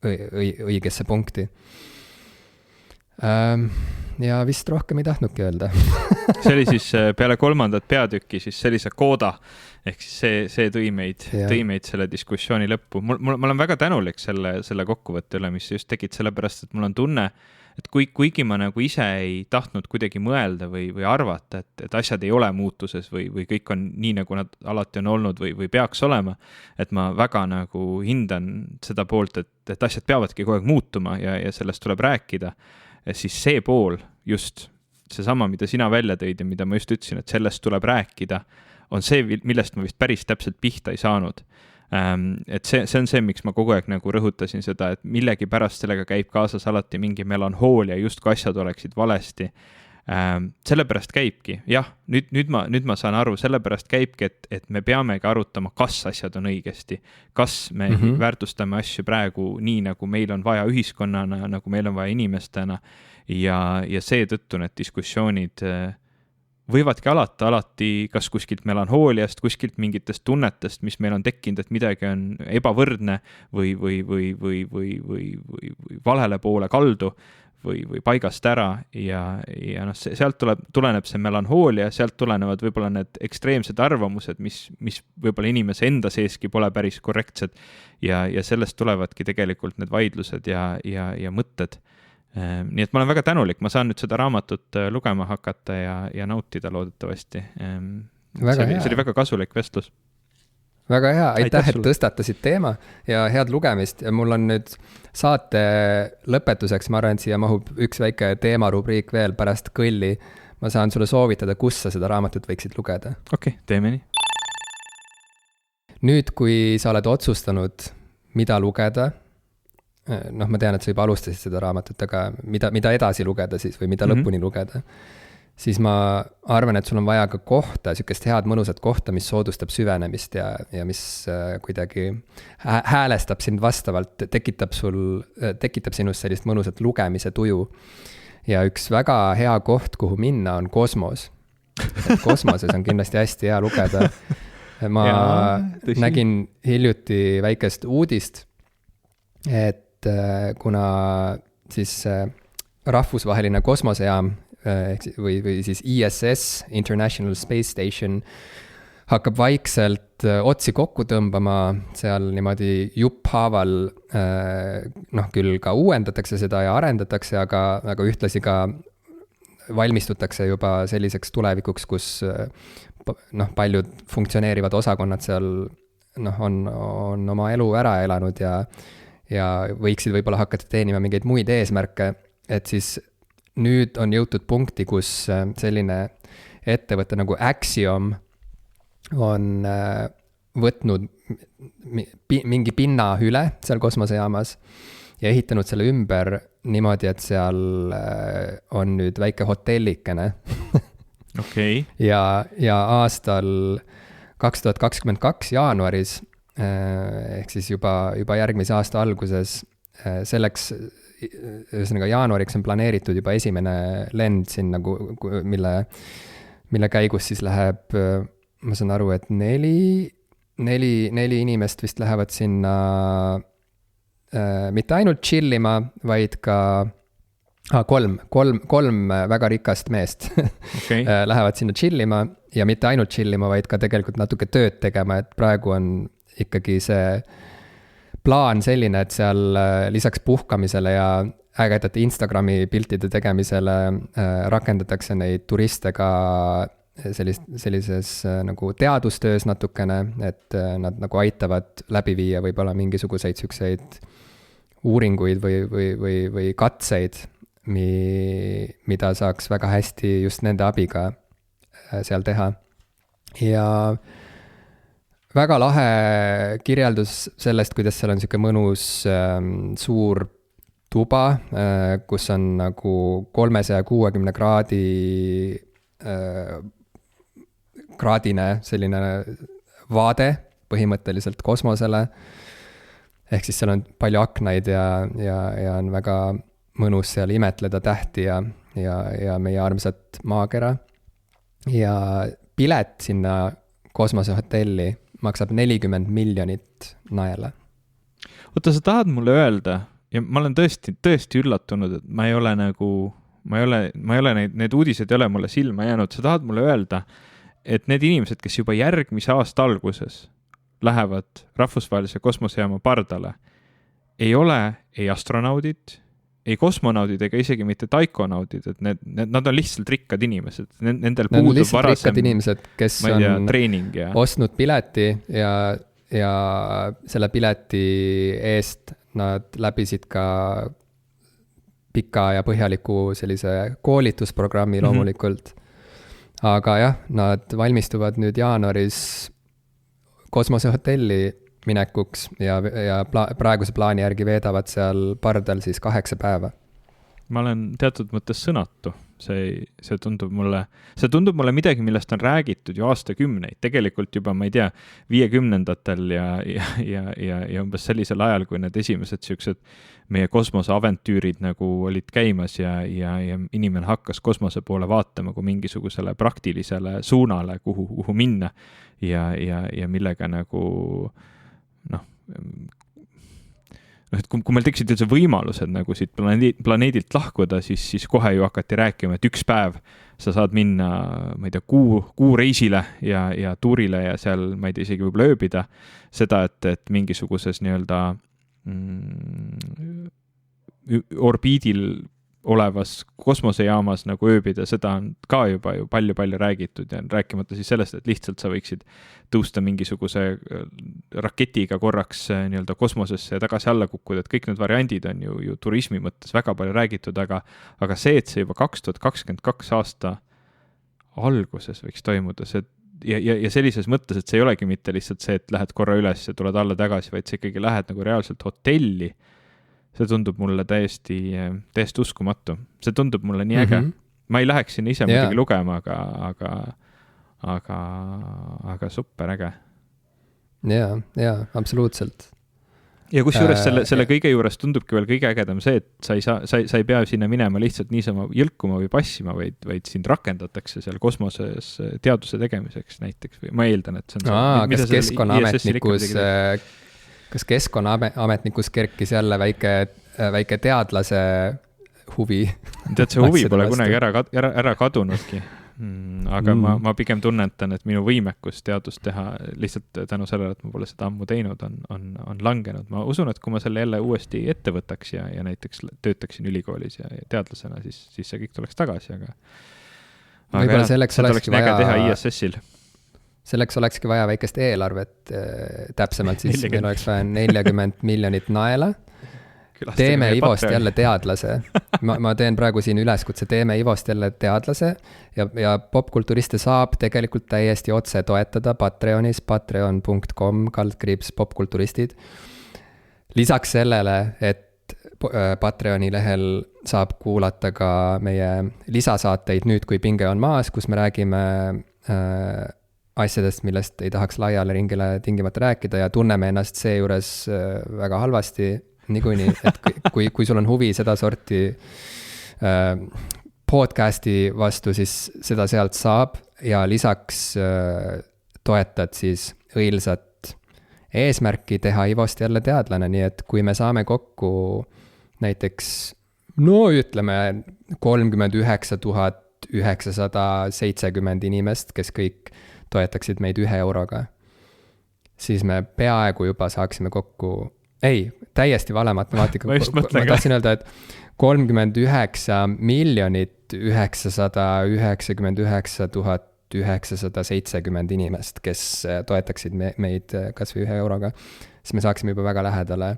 õigesse punkti. Ja vist rohkem ei tahtnudki öelda. See oli siis peale 3. peatükki siis sellise kooda, ehk siis see tõi meid selle diskussiooni lõppu. Ma olen väga tänulik selle kokkuvõtte üle, mis just tegid sellepärast, et mul on tunne, et kuigi ma nagu ise ei tahtnud kuidagi mõelda või arvata, et asjad ei ole muutuses või kõik on nii, nagu nad alati on olnud või peaks olema, et ma väga nagu hindan seda poolt, et asjad peavadki kogu aeg muutuma ja sellest tuleb rääkida. Siis see pool, just seesama, mida sina välja tõid ja mida ma just ütlesin, et sellest tuleb rääkida, on see, millest ma vist päris täpselt pihta ei saanud. Et see on see, miks ma kogu aeg nagu rõhutasin seda, et millegi pärast sellega käib kaasas alati mingi melanhoolia, just kui asjad oleksid valesti. Sellepärast käibki, jah, nüüd ma saan aru, sellepärast käibki, et me peamegi arutama, kas asjad on õigesti, kas me väärtustame asju praegu nii, nagu meil on vaja ühiskonnana, nagu meil on vaja inimestena ja seetõttu need diskussioonid võivadki alati kas kuskilt melanhooliast, kuskilt mingitest tunnetest, mis meil on tekkinud, et midagi on ebavõrdne või valele poole kaldu või paigast ära ja noh, sealt tuleneb see melanhoolia, sealt tulenevad võib-olla need ekstreemsed arvamused, mis võib-olla inimese enda seeski pole päris korrektsed ja sellest tulevadki tegelikult need vaidlused ja mõtted. Nii et ma olen väga tänulik, ma saan nüüd seda raamatut lugema hakata ja nautida loodetavasti. See oli väga kasulik vestlus. Väga hea, aitäh, et tõstatasid teema ja head lugemist ja mul on nüüd saate lõpetuseks, ma arvan, et siia mahub üks väike teemarubriik veel pärast kõlli. Ma saan sulle soovitada, kus sa seda raamatut võiksid lugeda. Okei, teeme nii. Nüüd, kui sa oled otsustanud, mida lugeda, noh, ma tean, et sa juba alustasid seda raamatut, aga mida edasi lugeda siis või mida lõpuni lugeda, siis ma arvan, et sul on vaja ka kohta, sükest head mõnusat kohta, mis soodustab süvenemist ja mis kuidagi häälestab sind vastavalt, tekitab sinust sellist mõnusat lugemise tuju. Ja üks väga hea koht, kuhu minna, on kosmos. Kosmoses on kindlasti hästi hea lugeda. Ma nägin hiljuti väikest uudist, et kuna siis rahvusvaheline kosmosejaam või siis ISS, International Space Station, hakkab vaikselt otsi kokku tõmbama, seal niimoodi jupphaaval, noh küll ka uuendatakse seda ja arendatakse, aga ühtlasi ka valmistutakse juba selliseks tulevikuks, kus noh, paljud funktsioneerivad osakonnad seal on oma elu ära elanud ja võiksid võib-olla hakata teenima mingeid muid eesmärke, et siis nüüd on jõutud punkti, kus selline ettevõte nagu Axiom on võtnud mingi pinna üle seal kosmosejaamas ja ehitanud selle ümber niimoodi, et seal on nüüd väike hotellikene. Okay. ja aastal 2022 jaanuaris, ehk siis juba järgmise aasta alguses, selleks, ühesõnaga jaanuariks on planeeritud juba esimene lend sinna, mille käigus siis läheb, ma saan aru, et neli inimest vist lähevad sinna mitte ainult chillima, vaid ka kolm väga rikast meest Okay. lähevad sinna chillima ja mitte ainult chillima, vaid ka tegelikult natuke tööd tegema, et praegu on ikkagi see plaan selline, et seal lisaks puhkamisele ja ägedate Instagrami piltide tegemisele rakendatakse neid turiste ka sellises nagu teadustöös natukene, et nad nagu aitavad läbi viia võib-olla mingisuguseid selliseid uuringuid või katseid, mida saaks väga hästi just nende abiga seal teha. Ja väga lahe kirjeldus sellest, kuidas seal on niisugune mõnus suur tuba, kus on nagu 360 kraadine selline vaade põhimõtteliselt kosmosele. Ehk siis seal on palju aknaid ja on väga mõnus seal imetleda tähti ja meie armsat maakera. Ja pilet sinna kosmosehotelli maksab 40 miljonit naela. Oota, sa tahad mulle öelda, ja ma olen tõesti üllatunud, et ma ei ole need uudised ei ole mulle silma jäänud. Sa tahad mulle öelda, et need inimesed, kes juba järgmise aasta alguses lähevad rahvusvahelise kosmosejaama pardale, ei ole ei astronaudid, ei kosmonaudid ega isegi mitte taikonaudid, et nad on lihtsalt rikkad inimesed. Nendel puudub varasem, inimesed, kes on treening ja ostnud pileti ja selle pileti eest nad läbisid ka pika ja põhjaliku sellise koolitusprogrammi loomulikult. Aga jah, nad valmistuvad nüüd jaanuaris kosmosehotelli minekuks ja praeguse plaani järgi veedavad seal pardal siis 8 päeva. Ma olen teatud mõttes sõnatu. See tundub mulle midagi, millest on räägitud ju aastakümneid. Tegelikult juba, ma ei tea, 50-ndatel ja umbes sellisel ajal, kui need esimesed siuksed meie kosmoseaventüürid nagu olid käimas ja inimene hakkas kosmose poole vaatama kui mingisugusele praktilisele suunale, kuhu minna ja millega nagu et kui meil teksid üldse võimalused nagu siit planeedilt lahkuda, siis kohe ju hakati rääkima, et üks päev sa saad minna, ma ei tea, kuu reisile ja tuurile ja seal, ma ei tea, isegi võib-olla ööbida. Seda, et mingisuguses nii-öelda orbiidil olevas kosmosejaamas nagu ööbida, seda on ka juba ju palju räägitud ja rääkimata siis sellest, et lihtsalt sa võiksid tõusta mingisuguse raketiga korraks nii-öelda kosmosesse ja tagasi alla kukkuda, et kõik need variandid on ju turismi mõttes väga palju räägitud, aga see, et see juba 2022 aasta alguses võiks toimuda, ja sellises mõttes, et see ei olegi mitte lihtsalt see, et lähed korra üles ja tuled alla tagasi, vaid sa ikkagi lähed nagu reaalselt hotelli. See tundub mulle täiesti uskumatu. See tundub mulle nii äge. Ma ei läheks sinna ise muidugi lugema, aga super äge. Ja, absoluutselt. Ja kusjuures selle kõige juures tundubki veel kõige ägedam see, et sa ei pea sinna minema lihtsalt niisama jõlkuma või passima, vaid sind rakendatakse seal kosmoses teaduse tegemiseks näiteks. Või ma eeldan, et see on Kas keskkonnaametnikus kerkis jälle väike teadlase huvi? Tead, see huvi pole kunagi ära kadunudki. Aga ma pigem tunnetan, et minu võimekus teadust teha lihtsalt tänu sellele, et ma pole seda ammu teinud, on langenud. Ma usun, et kui ma selle jälle uuesti ette võtaks ja näiteks töötaksin ülikoolis ja teadlasena, siis see kõik tuleks tagasi. Aga võib-olla selleks olekski vaja teha ISS-il. selleks olekski vaja väikest eelarvet, täpsemalt siis 40. Meil oleks vaja 40 miljonit naela. Teeme Ivost jälle teadlase. Ma teen praegu siin üleskutse, teeme Ivost jälle teadlase ja popkulturiste saab tegelikult täiesti otse toetada Patreonis, patreon.com/popkulturistid. Lisaks sellele, et Patreoni lehel saab kuulata ka meie lisasaateid Nüüd, kui pinge on maas, kus me räägime asjadest, millest ei tahaks laiale ringile tingimata rääkida ja tunneme ennast seejuures väga halvasti niikuinii, et kui sul on huvi seda sorti podcasti vastu, siis seda sealt saab ja lisaks toetad siis õilsat eesmärki teha Ivost jälle teadlane, nii et kui me saame kokku näiteks, no ütleme 39 970 inimest, kes kõik toetaksid meid 1 euroga, siis me peaaegu juba saaksime kokku, täiesti vale matemaatika. Ma tahtsin öelda, et 39 999 970 inimest, kes toetaksid meid kas või 1 euroga, siis me saaksime juba väga lähedale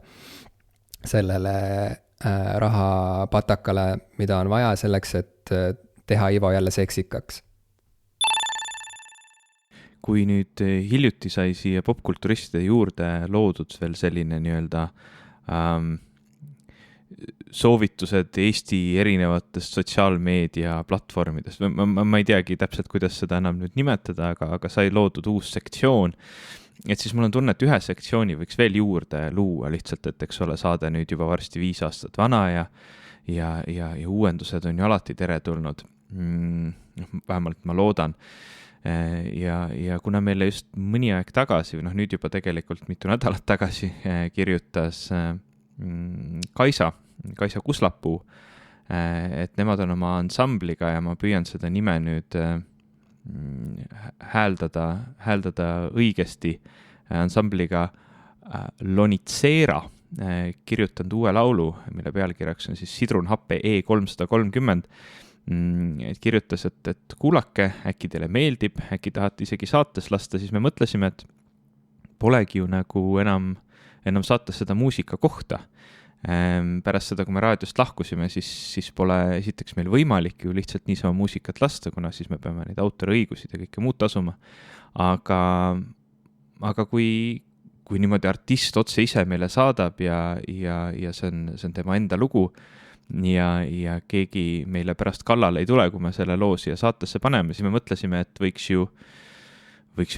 sellele rahapatakale, mida on vaja selleks, et teha Ivo jälle seksikaks. Kui nüüd hiljuti sai siia popkulturistide juurde loodud veel selline nii-öelda soovitused Eesti erinevatest sotsiaalmeedia platvormidest, ma ei teagi täpselt, kuidas seda enam nüüd nimetada, aga sai loodud uus sektsioon, et siis mul on tunne, et ühe sektsiooni võiks veel juurde luua lihtsalt, et eks ole, saade nüüd juba varsti 5 aastat vana ja uuendused on ju alati teretulnud. Vähemalt ma loodan. Ja kuna meile just mõni aeg tagasi, või nüüd juba tegelikult mitu nädalat tagasi kirjutas Kaisa Kuslapuu, et nemad on oma ansambliga ja ma püüan seda nime nüüd hääldada õigesti ansambliga Lonitseera kirjutanud uue laulu, mille pealkirjaks on siis Sidrunhappe E330, et kirjutas, et kuulake, äkki teile meeldib, äkki tahate isegi saates lasta, siis me mõtlesime, et polegi ju nagu enam saates seda muusika kohta. Pärast seda, kui me raadiost lahkusime, siis pole esiteks meil võimalik ju lihtsalt niisama muusikat lasta, kuna siis me peame neid autoriõigusid ja kõike muud tasuma. Aga kui niimoodi artist otse ise meile saadab ja see on tema enda lugu ja keegi meile pärast kallale ei tule, kui me selle loo siia saatesse paneme, siis me mõtlesime, et võiks ju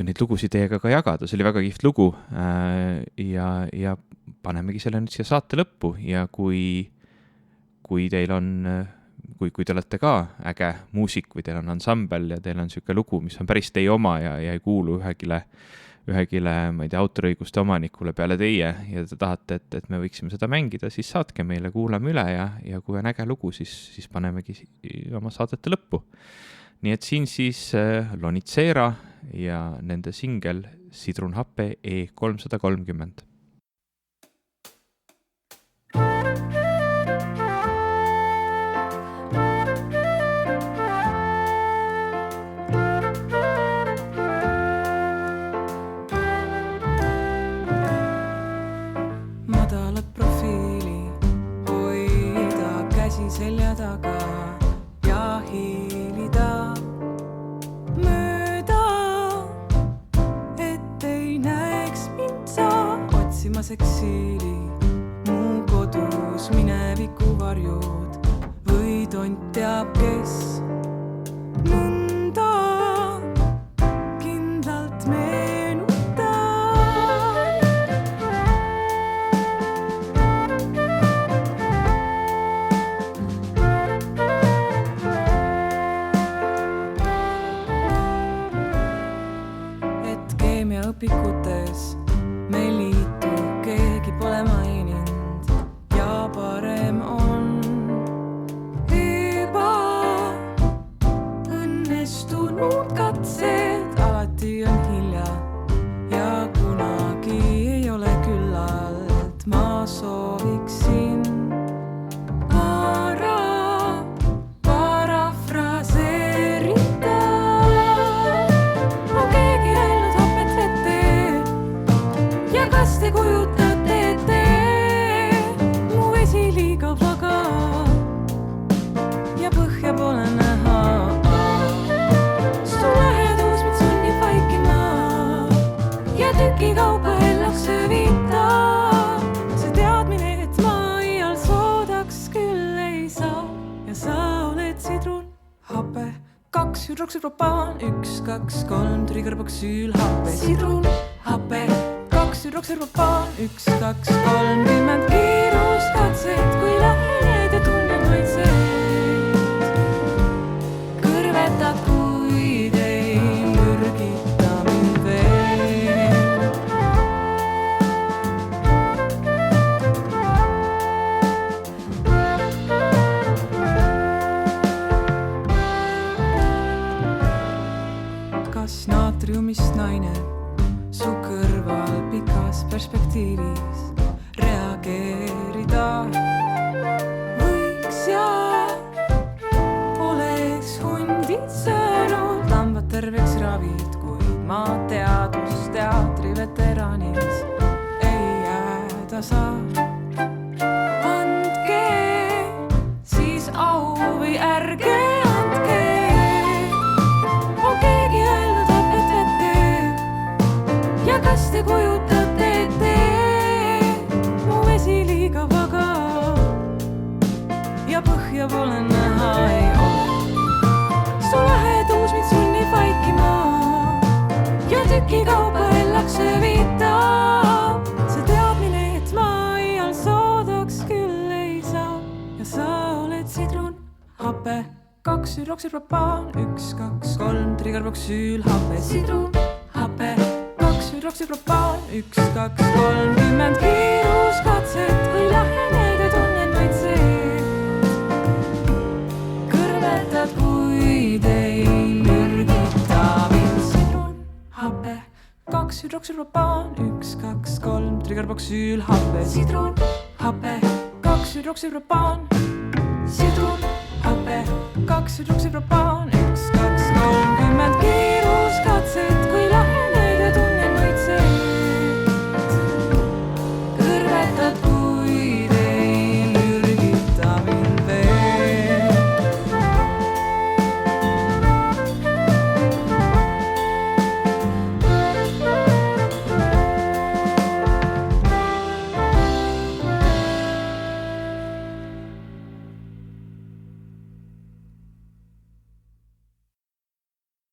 neid lugusid teiega ka jagada, see oli väga kihvt lugu ja panemegi selle nüüd siia saate lõppu ja kui teil on, kui te olete ka äge muusik või teil on ansambel ja teil on selline lugu, mis on päris teie oma ja ei kuulu ühegile, ma ei tea, autoriõiguste omanikule peale teie ja te tahate, et me võiksime seda mängida, siis saatke meile, kuulame üle ja kui on äge lugu, siis panemegi oma saadete lõppu. Nii et siin siis Lonitseera ja nende singel Sidrunhappe E330. Madalat profiili hoida käsi selja taga ja hiilida mööda, et ei näeks mind sa otsimas eksiili. Mu kodus mineviku varjud või tont teab, kes mõnda kindlalt meenutab. Et keemiaõpikutes me liitu keegi pole maininud ja parem on 2 hüdroksüpropaan, 1, 2, 3 trigerboksüülhape, sidrunhape, 2 hüdroksüpropaan, 1, 2, 30 kiiruskatset, kui lähened ja tunned maitseid. Kõrvetad, kuid ei mürgita mind veel. Kas naatriumist naine su kõrval pikas perspektiivis reageerida võiks ja oleks hundid söönud lambad terveks ravid, kuid ma teadusteatri veteraanis ei jääda saa. Andke siis au või ärge andke. On keegi öelnud õpetete ja kas te kujutate ette mu vesi liiga vaga ja põhja pole näha ei ole. Su lähedus mind sunnib vaikima ja tüki kaupa ellaks öövitab. See teadmine, et ma iial soodaks küll ei saa ja sa oled sidrunhape, 2 hüdroksüpropaan, 1, 2, 3 trigerboksüülhape, sidrunhape, 2 hüdroksüpropaan, 1, 2, 30 kiiruskatset, kui lähened ja tunned maitseid. Kõrvetad, kuid ei mürgita mind, sidrunhape, 2 hüdroksüpropaan, 1, 2, 3 trigerboksüülhape, sidrunhape, 2 hüdroksüpropaan, sidrunhape, 2 hüdroksüpropaan.